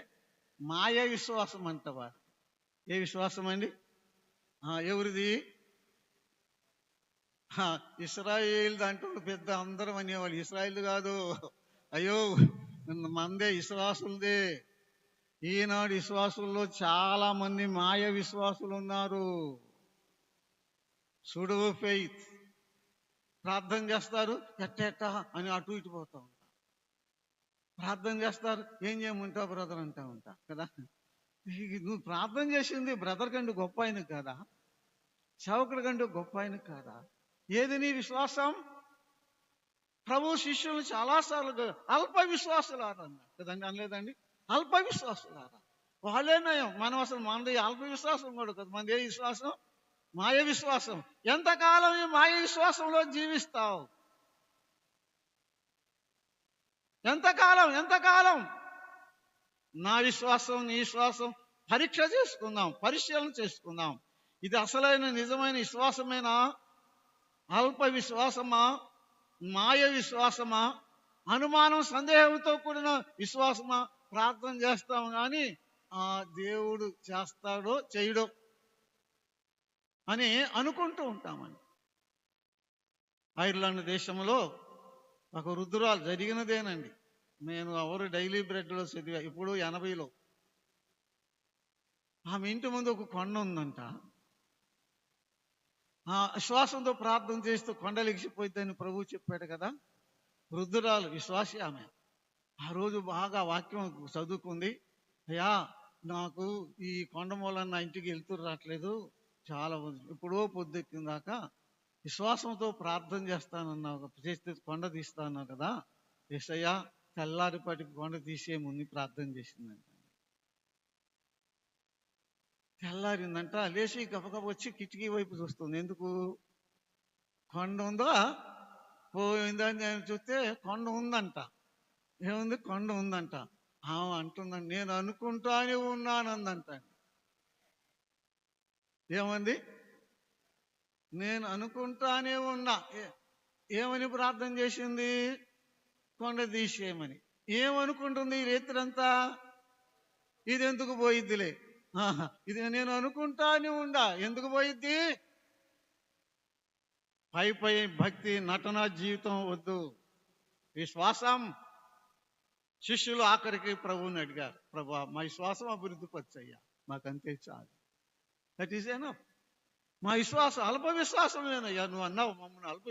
మాయ విశ్వాసం అంటవారు. ఏ విశ్వాసం అండి? ఎవరిది? ఇస్రాయేల్ దాంట్లో పెద్ద అందరం అనేవాళ్ళు. ఇస్రాయేల్ కాదు, అయ్యో మందే, విశ్వాసులదే. ఈనాడు విశ్వాసుల్లో చాలా మంది మాయ విశ్వాసులు ఉన్నారు. Pseudo faith. ప్రార్థన చేస్తారు, ఎట్టెట్టా అని అటు ఇటు పోతా ఉంటారు. ప్రార్థన చేస్తారు, ఏం చేయమంటావు బ్రదర్ అంటా ఉంటా కదా. నువ్వు ప్రార్థన చేసింది బ్రదర్ కంటే గొప్ప ఆయన కాదా? సేవకుడి కంటే గొప్ప ఆయన కాదా? ఏది నీ విశ్వాసం? ప్రభు శిష్యులు చాలాసార్లు అల్ప విశ్వాసులారా అన్నారు కదండి, అనలేదండి? అల్ప విశ్వాసులారా. వాళ్ళే నయం. మనం అసలు మనది అల్ప విశ్వాసం కూడా కదా. మనది ఏ విశ్వాసం? మాయ విశ్వాసం. ఎంతకాలం ఈ మాయ విశ్వాసంలో జీవిస్తావు? ఎంతకాలం? నా విశ్వాసం, నీ విశ్వాసం పరీక్ష చేసుకుందాం, పరిశీలన చేసుకుందాం. ఇది అసలైన నిజమైన విశ్వాసమేనా? అల్ప విశ్వాసమా? మాయ విశ్వాసమా? అనుమానం, సందేహంతో కూడిన విశ్వాసమా? ప్రార్థన చేస్తాం కానీ దేవుడు చేస్తాడో చేయడో అని అనుకుంటూ ఉంటామని. ఐర్లాండ్ దేశంలో ఒక వృద్ధురాలు, జరిగినదేనండి, నేను ఎవరు డైలీ బ్రెడ్లో చదివా, ఇప్పుడు 80లో. ఆమె ఇంటి ముందు ఒక కొండ ఉందంట. ఆ విశ్వాసంతో ప్రార్థన చేస్తూ కొండ లెగిసిపోయిద్దని ప్రభువు చెప్పాడు కదా. వృద్ధురాలు విశ్వాసి ఆమె. ఆ రోజు బాగా వాక్యం చదువుకుంది. అయ్యా, నాకు ఈ కొండ మూలన నా ఇంటికి వెళ్తూ రావట్లేదు, చాలా ఎప్పుడో పొద్దుెక్కిన దాకా విశ్వాసంతో ప్రార్థన చేస్తానన్నావు, చేస్తే కొండ తీస్తాన్నావు కదా, యేసయ్యా తెల్లారిపాటికి కొండ తీసే ముందు ప్రార్థన చేసిందంట. తెల్లారిందంట, లేచి గబగబ వచ్చి కిటికీ వైపు చూస్తుంది. ఎందుకు? కొండ ఉందా పోయిందా అని నేను చూస్తే కొండ ఉందంట. ఏముంది? కొండ ఉందంట. ఆమె అంటుందండి, నేను అనుకుంటానే ఉన్నానందంట. ఏమంది? నేను అనుకుంటానే ఉన్నా. ఏమని ప్రార్థన చేసింది? కొండ తీసేయమని. ఏమనుకుంటుంది ఈ రేత్రంతా? ఇది ఎందుకు పోయిద్దిలే, ఇది నేను అనుకుంటానే ఉండా. ఎందుకు పోయిద్ది? పై భక్తి నటన జీవితం వద్దు, విశ్వాసం. శిష్యులు ఆఖరికి ప్రభువుని అడిగారు, ప్రభా మా విశ్వాసం అభివృద్ధి పరచయ్యా, మాకంతే చాలు, దట్ ఈస్ ఎనఫ్. మా విశ్వాసం అల్ప విశ్వాసమేనయ్యా, నువ్వు అన్నావు మమ్మల్ని అల్ప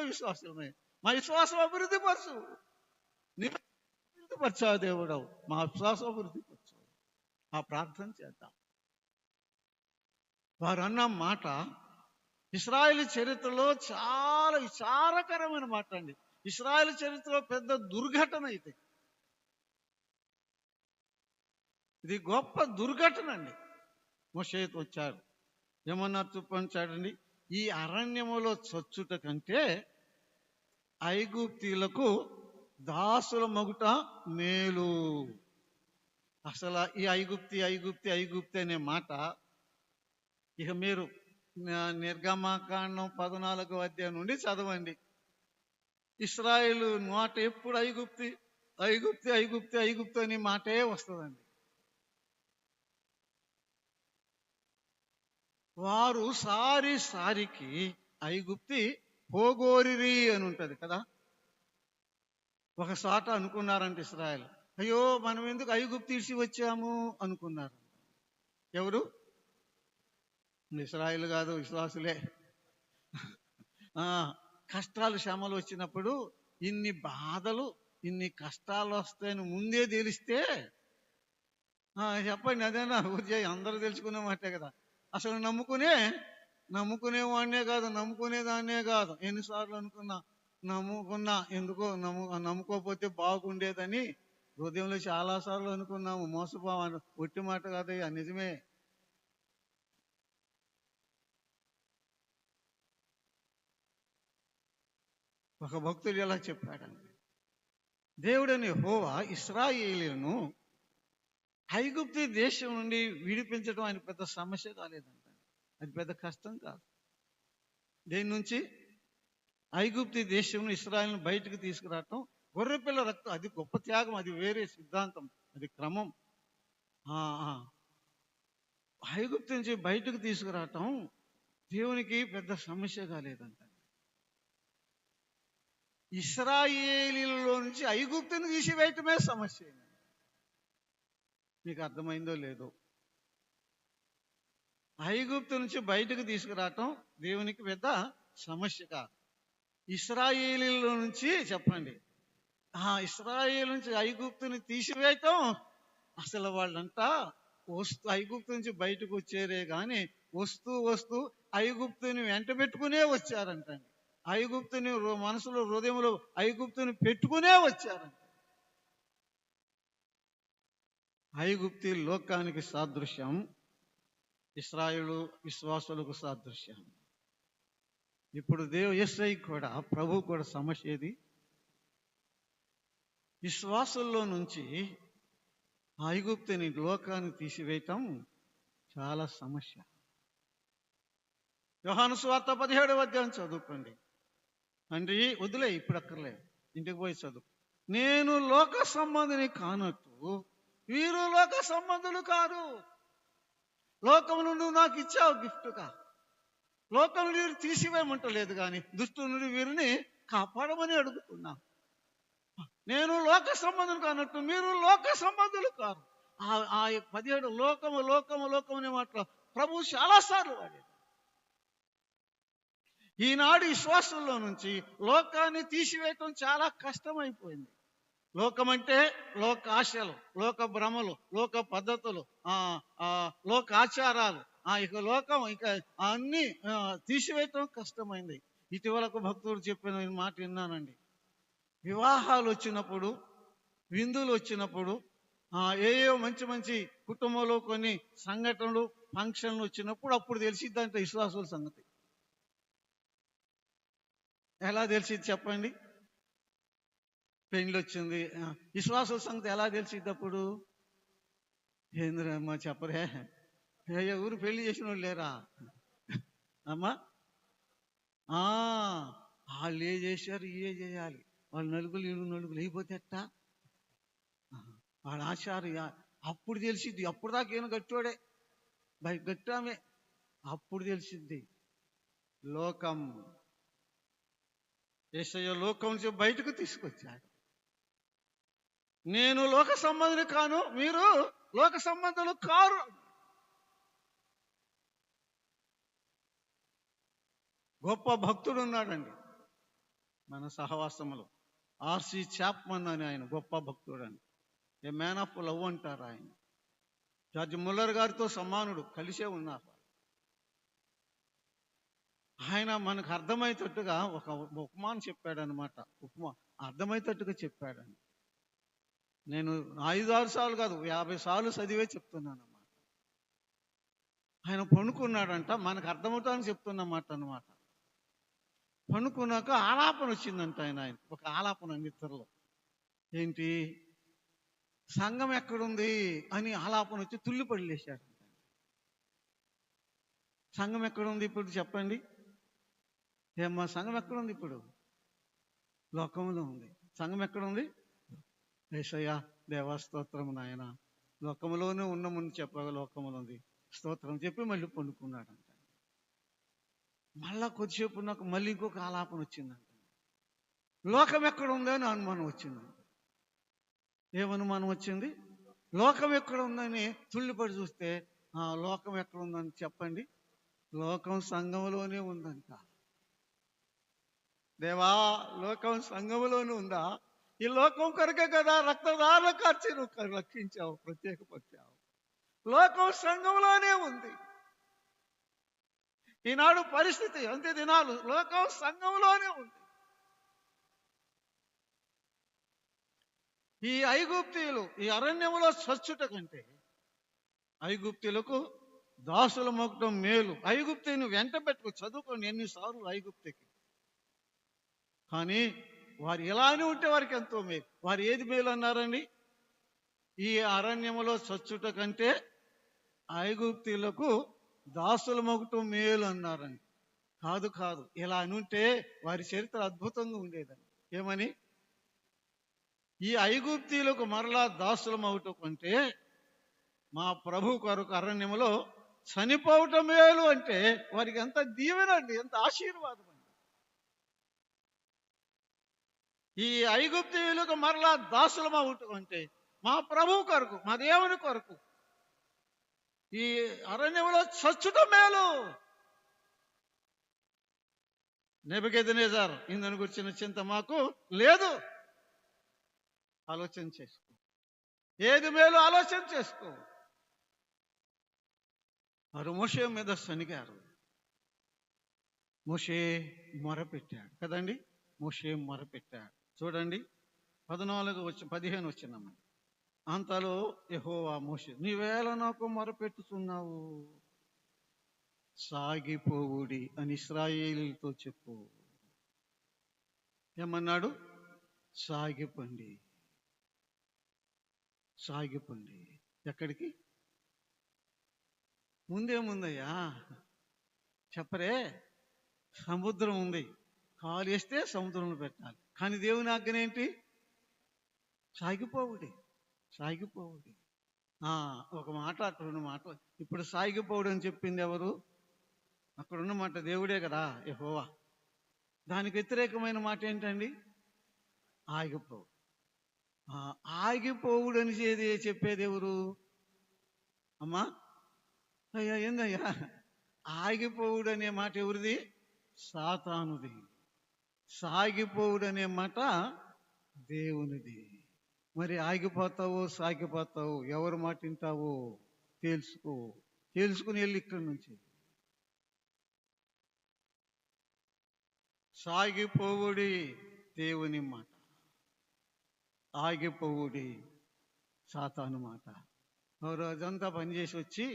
విశ్వాసమే. మా విశ్వాసం అభివృద్ధి పరచు, నీ అభివృద్ధి పరచావు దేవుడవు, మా విశ్వాసం అభివృద్ధి పరచావు. ఆ ప్రార్థన చేద్దాం. వారు అన్న మాట ఇశ్రాయేలు చరిత్రలో చాలా విచారకరమైన మాట అండి. ఇశ్రాయేలు చరిత్రలో పెద్ద దుర్ఘటన ఇది. ఇది గొప్ప దుర్ఘటన అండి. మోషే వచ్చాడు, ఏమన్నారు చూపించాడండి, ఈ అరణ్యములో చచ్చుట కంటే ఐగుప్తీయులకు దాసుల మగుట మేలు. అసలు ఈ ఐగుప్తి అనే మాట ఇక మీరు నిర్గమకాండం 14వ అధ్యాయం నుండి చదవండి. ఇశ్రాయేలు మాట ఎప్పుడు ఐగుప్తి అనే మాటే వస్తుందండి. వారు సారికి ఐగుప్తి పోగోరిరి అని ఉంటది కదా. ఒకసాట అనుకున్నారంట ఇశ్రాయేలు, అయ్యో మనం ఎందుకు ఐగుప్తి ఇడిచి వచ్చాము అనుకున్నారు. ఎవరు? ఇశ్రాయేలు కాదు, విశ్వాసులే. కష్టాలు శ్రమలు వచ్చినప్పుడు ఇన్ని బాధలు ఇన్ని కష్టాలు వస్తాయని ముందే తెలిస్తే చెప్పండి, అదేనా అందరూ తెలుసుకునే మాటే కదా. అసలు నమ్ముకునేవాడినే కాదు, నమ్ముకునేదాన్నే కాదు. ఎన్నిసార్లు నమ్ముకున్నా ఎందుకో నమ్ముకోకపోతే బాగుండేదని హృదయంలో చాలాసార్లు అనుకున్నాము. మోసపోవాలని ఒట్టి మాట కాదయ్యా, నిజమే. ఒక భక్తుడు ఎలా చెప్పాడండి, దేవుడని యెహోవా ఇశ్రాయేలీయులను ఐగుప్తు దేశం నుండి విడిపించడం ఆయన పెద్ద సమస్య కాలేదంట. అది పెద్ద కష్టం కాదు. దేని నుంచి? ఐగుప్తు దేశంలో ఇశ్రాయేలును బయటకు తీసుకురావటం, గొర్రెపిల్ల రక్తం, అది గొప్ప త్యాగం, అది వేరే సిద్ధాంతం, అది క్రమం. ఐగుప్తు నుంచి బయటకు తీసుకురావటం దేవునికి పెద్ద సమస్య కాలేదంట. ఇశ్రాయేలీలో నుంచి ఐగుప్తుని తీసివేయటమే సమస్య. మీకు అర్థమైందో లేదో? ఐగుప్తు నుంచి బయటకు తీసుకురావటం దేవునికి పెద్ద సమస్య కాదు. ఇశ్రాయేలీలో నుంచి చెప్పండి, ఇశ్రాయేలు నుంచి ఐగుప్తుని తీసివేయటం, అసలు వాళ్ళంతా ఐగుప్తు నుంచి బయటకు వచ్చారే కానీ వస్తూ ఐగుప్తుని వెంట పెట్టుకునే వచ్చారంటండి. ఐగుప్తుని మనసులో హృదయంలో ఐగుప్తుని పెట్టుకునే వచ్చారంట. ఐగుప్తి లోకానికి సాదృశ్యం, ఇశ్రాయేలు విశ్వాసులకు సాదృశ్యం. ఇప్పుడు యేసయ్య కూడా, ప్రభు కూడా సమస్య ఏది? విశ్వాసుల్లో నుంచి ఐగుప్తుని లోకాన్ని తీసివేయటం చాలా సమస్య. యోహాను సువార్త 17వ అధ్యాయం చదువుకోండి. తండ్రి వదిలే, ఇప్పుడు అక్కర్లేదు, ఇంటికి పోయి చదువు. నేను లోక సంబంధిని కానట్టు వీరు లోక సంబంధులు కారు. లోకం నుండి నాకు ఇచ్చావు గిఫ్ట్గా. లోకం నుండి తీసివేయమంటలేదు కానీ దుష్టు నుండి వీరిని కాపాడమని అడుగుతున్నా. నేను లోక సంబంధులు కానట్టు మీరు లోక సంబంధులు కారు. ఆ 17 లోకము లోకము లోకము అనే మాటలో ప్రభు చాలాసార్లు వాడాడు. ఈనాడు విశ్వాసంలో నుంచి లోకాన్ని తీసివేయటం చాలా కష్టమైపోయింది. లోకం అంటే లోక ఆశలు, లోక భ్రమలు, లోక పద్ధతులు, లోక ఆచారాలు, ఇక లోకం ఇక అన్నీ తీసివేయటం కష్టమైంది. ఇటీవలకు భక్తుడు చెప్పిన మాట విన్నానండి. వివాహాలు వచ్చినప్పుడు, విందులు వచ్చినప్పుడు, ఏయో మంచి మంచి కుటుంబంలో కొన్ని సంఘటనలు ఫంక్షన్లు వచ్చినప్పుడు అప్పుడు తెలిసిద్దంటే విశ్వాసుల సంగతి. ఎలా తెలిసిద్ది చెప్పండి? పెళ్ళి వచ్చింది, విశ్వాసుల సంగతి ఎలా తెలిసిద్ది అప్పుడు? ఏంద్రమ్మా చెప్పరే, ఎవరు పెళ్లి చేసిన వాళ్ళు లేరా అమ్మా? వాళ్ళు ఏ చేశారు ఇవే చేయాలి, వాళ్ళు నలుగురు ఇళ్ళు నలుగురు అయిపోతే ఎట్టా, వాళ్ళ ఆచారం అప్పుడు తెలిసిద్ది. అప్పుడు దాకా ఏమో గట్టోడే గట్టామే, అప్పుడు తెలిసిద్ది. లోకం యేసయ్య లోకం నుంచి బయటకు తీసుకొచ్చాడు. నేను లోక సంబంధిని కాను, మీరు లోక సంబంధులు కారు. గొప్ప భక్తుడు ఉన్నాడండి మన సహవాసములో, ఆర్సి చాప్మన్ అని ఆయన గొప్ప భక్తుడు అండి. ఏ మ్యాన్ ఆఫ్ లవ్ అంటారు ఆయన. జార్జ్ ముల్లర్ గారితో సమానుడు, కలిసే ఉన్నారు. ఆయన మనకు అర్థమయ్యేటట్టుగా ఒక ఉపమానం చెప్పాడనమాట. అర్థమయ్యేటట్టుగా చెప్పాడండి. నేను 5-6 సార్లు కాదు 50 సార్లు చదివే చెప్తున్నాను అన్నమాట. ఆయన పనుకున్నాడంట, మనకు అర్థమవుతానని చెప్తున్నమాట అనమాట. పనుకున్నాక ఆలాపన వచ్చిందంట. ఆయన ఒక ఆలాపన నిద్రలో. ఏంటి? సంఘం ఎక్కడుంది అని ఆలాపన వచ్చి తుల్లిపడి లేచాడు. సంఘం ఎక్కడుంది ఇప్పుడు చెప్పండి? ఏమ్మా సంఘం ఎక్కడుంది ఇప్పుడు? లోకంలో ఉంది. సంఘం ఎక్కడుంది? యేసయ్య దేవా స్తోత్రం నాయన, లోకంలోనే ఉన్నామని చెప్పగా లోకంలో ఉంది స్తోత్రం చెప్పి మళ్ళీ పండుకున్నాడంట. మళ్ళా కొద్దిసేపు ఉన్నాక మళ్ళీ ఇంకొక ఆలాపన వచ్చిందంట. లోకం ఎక్కడ ఉందో అని అనుమానం వచ్చిందంట. ఏమనుమానం వచ్చింది? లోకం ఎక్కడ ఉందని తుళ్ళిపడి చూస్తే లోకం ఎక్కడ ఉందని చెప్పండి? లోకం సంఘంలోనే ఉందంట. దేవా లోకం సంఘంలోనే ఉందా? ఈ లోకం కొరకే కదా రక్తదారులు ఖర్చు నువ్వు రక్షించావు, ప్రత్యేకపరిచావు. లోకం సంఘంలోనే ఉంది. ఈనాడు పరిస్థితి అంతే దినాలు లోకం సంఘంలోనే ఉంది. ఈ ఐగుప్తీయులు ఈ అరణ్యంలో చచ్చుట కంటే ఐగుప్తీయులకు దాసులు మొక్కడం మేలు. ఐగుప్తిని వెంట పెట్టుకు చదువుకోండి ఎన్నిసార్లు ఐగుప్తికి. కానీ వారు ఎలానే ఉంటే వారికి ఎంతో మేలు. వారు ఏది మేలు అన్నారండి? ఈ అరణ్యములో చచ్చుట కంటే ఐగుప్తీయులకు దాసులు మొక్కటం మేలు అన్నారండి. కాదు కాదు, ఇలా అనుంటే వారి చరిత్ర అద్భుతంగా ఉండేదండి. ఏమని? ఈ ఐగుప్తీయులకు మరలా దాసులం అవటం కంటే మా ప్రభు కొరకు అరణ్యములో చనిపోవటం మేలు అంటే వారికి ఎంత దీవెనండి, ఎంత ఆశీర్వాదం అండి. ఈ ఐగుప్తీయులకు మరలా దాసులం అవటం అంటే మా ప్రభు కొరకు, మా దేవుని కొరకు ఈ అరణ్యంలో చచ్చుట మేలు. నెబుకద్నెజర్ ఇందుని గురించిన చింత మాకు లేదు. ఆలోచన చేసుకో, ఏది మేలు ఆలోచన చేసుకో. వారు మోషే మీద సనిగారు. మోషే మొరపెట్టాడు కదండి, మోషే మొరపెట్టాడు. చూడండి 15 వచ్చినమ్మ. అంతలో యెహోవా మోషే, నీవేళ నాకు మొరపెట్టుతున్నావు, సాగిపోవుడి అని ఇశ్రాయేలీయులతో చెప్పు. ఏమన్నాడు? సాగిపోండి, సాగిపోండి. ఎక్కడికి? ముందేముందయ్యా చెప్పరే? సముద్రం ఉంది, కాలు వేస్తే సముద్రంలో పెట్టాలి. కానీ దేవుని ఆజ్ఞ ఏంటి? సాగిపోవుడి, సాగిపోవుడి. ఒక మాట, అక్కడ ఉన్న మాట. ఇప్పుడు సాగిపోవుడు అని చెప్పింది ఎవరు? అక్కడ ఉన్న మాట దేవుడే కదా, యెహోవా. దానికి వ్యతిరేకమైన మాట ఏంటండి? ఆగిపోవు. ఆగిపోవుడని చెప్పేది ఎవరు అమ్మా? అయ్యా ఏందయ్యా, ఆగిపోవుడనే మాట ఎవరిది? సాతానుది. సాగిపోవుడనే మాట దేవునిది. మరి ఆగిపోతావు సాగిపోతావు, ఎవరు మాట వింటావు? తెలుసుకుని వెళ్ళి ఇక్కడి నుంచి. సాగిపోవుడి దేవుని మాట, ఆగిపోవుడి సాతాను మాట. రోజంతా పనిచేసి వచ్చి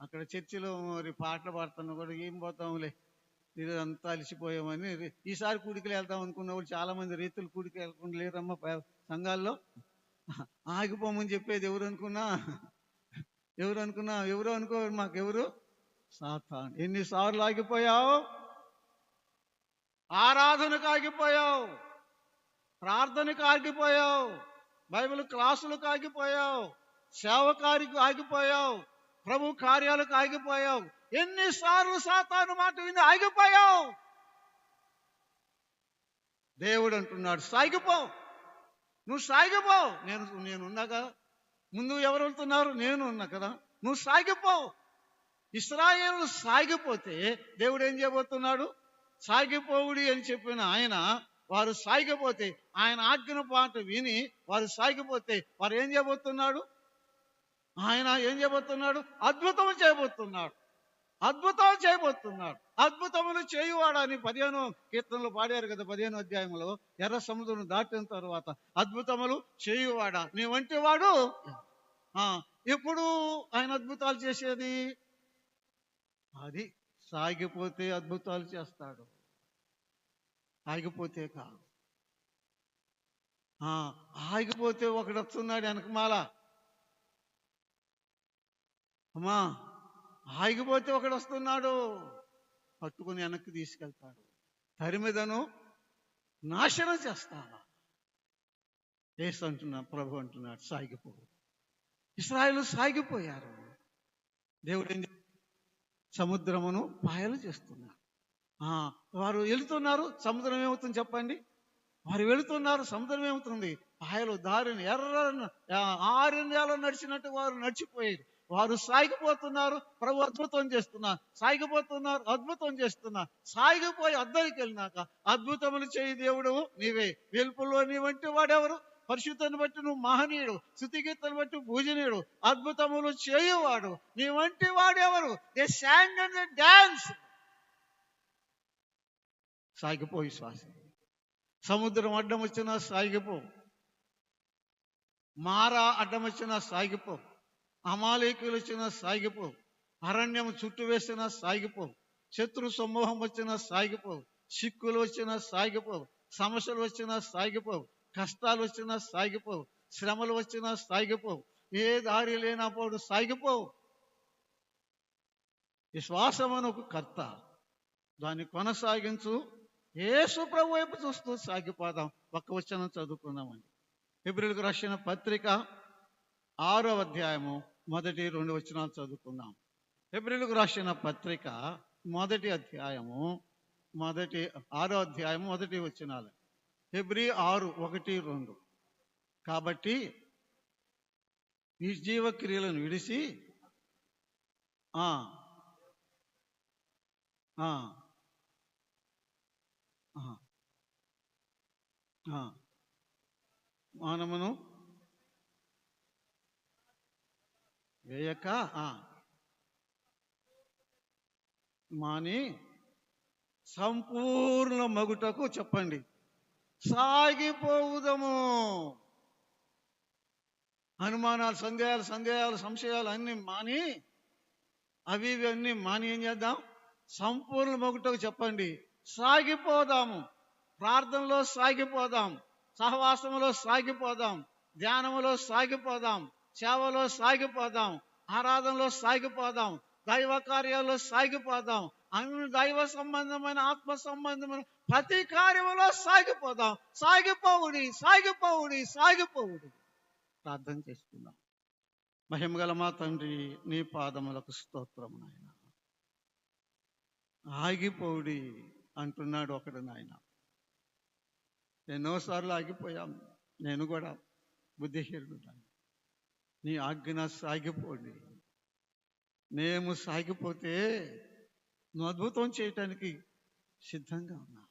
అక్కడ చర్చిలో మరి పాటలు పాడుతున్నా కూడా ఏం పోతాంలే, ఇదంతా అలసిపోయామని ఈసారి కూడికలు వెళ్తాం అనుకున్న వాళ్ళు చాలా మంది రైతులు కూడికి వెళ్ళకుండా లేరమ్మా సంఘాల్లో. ఆగిపోమని చెప్పేది ఎవరు అనుకున్నా? ఎవరో అనుకో, మాకెవరు? సాతాను. ఎన్నిసార్లు ఆగిపోయావు? ఆరాధనకు ఆగిపోయావు, ప్రార్థనకు ఆగిపోయావు, బైబిల్ క్లాసులకు ఆగిపోయావు, సేవకారికి ఆగిపోయావు, ప్రభు కార్యాలకు ఆగిపోయావు. ఎన్నిసార్లు సాతాను మాట విని ఆగిపోయావు? దేవుడు అంటున్నాడు సాగిపో, నువ్వు సాగిపో. నేనున్నా కదా, ముందు ఎవరు వెళ్తున్నారు? నేను ఉన్నా కదా, నువ్వు సాగిపో. ఇశ్రాయేలు సాగిపోతే దేవుడు ఏం చేయబోతున్నాడు? సాగిపోవుడి అని చెప్పిన ఆయన, వారు సాగిపోతే, ఆయన ఆజ్ఞ పాట విని వారు సాగిపోతే వారు ఏం చేయబోతున్నాడు? ఆయన ఏం చేయబోతున్నాడు? అద్భుతం చేయబోతున్నాడు. అద్భుతములు చేయువాడని 15వ కీర్తనలో పాడారు కదా, 15వ అధ్యాయంలో. ఎర్ర సముద్రం దాటిన తర్వాత అద్భుతములు చేయువాడా, నీ వంటి వాడు. ఎప్పుడు ఆయన అద్భుతాలు చేసేది? అది సాగిపోతే అద్భుతాలు చేస్తాడు, ఆగిపోతే కాదు. ఆగిపోతే ఒకడు వస్తున్నాడు వెనకమాల. అమ్మా, ఆగిపోతే ఒకడు వస్తున్నాడు, పట్టుకుని వెనక్కి తీసుకెళ్తాడు. తరిమిదను నాశనం చేస్తాను. యేసు అంటున్నాడు, ప్రభు అంటున్నాడు సాగిపో. ఇశ్రాయేలు సాగిపోయారు. దేవుడు సముద్రమును పాయలు చేస్తున్నారు. వారు వెళుతున్నారు, సముద్రం ఏమవుతుంది చెప్పండి? వారు వెళుతున్నారు, సముద్రం ఏమవుతుంది? పాయలు దారిని ఎర్రను 6 నెలలు నడిచినట్టు వారు నడిచిపోయారు. వారు సాగిపోతున్నారు, ప్రభు అద్భుతం చేస్తున్నారు. సాగిపోతున్నారు, అద్భుతం చేస్తున్నారు. సాగిపోయి అద్దరికి వెళ్ళినాక అద్భుతములు చేయి దేవుడు నీవే. వెలుపుల్లో నీ వంటి వాడెవరు? పరిశుద్ధాన్ని బట్టి నువ్వు మహనీయుడు, స్థుతిగీతను బట్టి పూజనీయుడు, అద్భుతములు చేయువాడు నీ వంటి వాడెవరు? They sang and they dance. సాగిపోయి శ్వాస. సముద్రం అడ్డం వచ్చినా సాగిపో, మారా అడ్డం వచ్చినా సాగిపో, అమాలేకులు వచ్చినా సాగిపో, అరణ్యం చుట్టూ వేసినా సాగిపో, శత్రు సమూహం వచ్చినా సాగిపో, సిక్కులు వచ్చినా సాగిపో, సమస్యలు వచ్చినా సాగిపో, కష్టాలు వచ్చినా సాగిపో, శ్రమలు వచ్చినా సాగిపో, ఏ దారి లేనప్పుడు సాగిపో. విశ్వాసమని ఒక కర్త, దాన్ని కొనసాగించు. యేసు ప్రభు వైపు చూస్తూ సాగిపోదాం. ఒక్క వచనం చదువుకుందామండి. హెబ్రీయులకు రాసిన పత్రిక 6వ అధ్యాయము 1-2 వచనాలు చదువుకుందాం. హెబ్రీయులకు రాసిన పత్రిక 1వ అధ్యాయము 6వ అధ్యాయము 1 వచనాలు. హెబ్రీ 6:1-2. కాబట్టి నిర్జీవ క్రియలను విడిచి మానమును వేయక మాని సంపూర్ణ మగుటకు చెప్పండి సాగిపోవుదము. అనుమానాలు, సంశయాలు అన్ని మాని, అవి అన్నీ మాని ఏం చేద్దాం? సంపూర్ణ మగుటకు చెప్పండి సాగిపోదాము. ప్రార్థనలో సాగిపోదాం, సహవాసములో సాగిపోదాం, ధ్యానములో సాగిపోదాం, సేవలో సాగిపోదాం, ఆరాధనలో సాగిపోదాం, దైవ కార్యాల్లో సాగిపోదాం, అన్ని దైవ సంబంధమైన ఆత్మ సంబంధమైన ప్రతి కార్యములో సాగిపోదాం. సాగిపోవుడి. ప్రార్థన చేసుకుందాం. మహిమగల మా తండ్రి, నీ పాదములకు స్తోత్రము నాయన. ఆగిపోవుడి అంటున్నాడు ఒకడు నాయన. ఎన్నోసార్లు ఆగిపోయాం, నేను కూడా బుద్ధిహీనుడా, నీ ఆజ్ఞ సాగిపోండి. మేము సాగిపోతే నువ్వు అద్భుతం చేయటానికి సిద్ధంగా ఉన్నావు.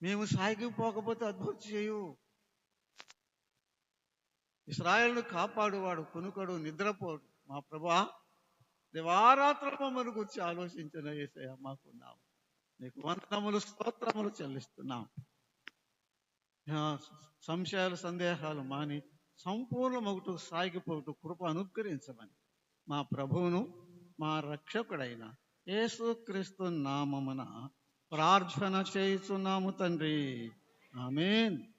మేము సాగిపోకపోతే అద్భుతం చేయు. ఇశ్రాయేలును కాపాడువాడు కునుకడు, నిద్రపోడు. మా ప్రభువా, దివారాత్రులు మమ్మల్ని గురించి ఆలోచించిన యేసయ్య మాకున్నావు. నీకు వందనములు, స్తోత్రములు చెల్లిస్తున్నాం. సంశయాలు, సందేహాలు మాని సంపూర్ణ మగుటూ సాగిపోటు కృప అనుగ్రహించమని మా ప్రభువును మా రక్షకుడైన యేసుక్రీస్తు నామమున ప్రార్థన చేయుచున్నాము తండ్రి. ఆమేన్.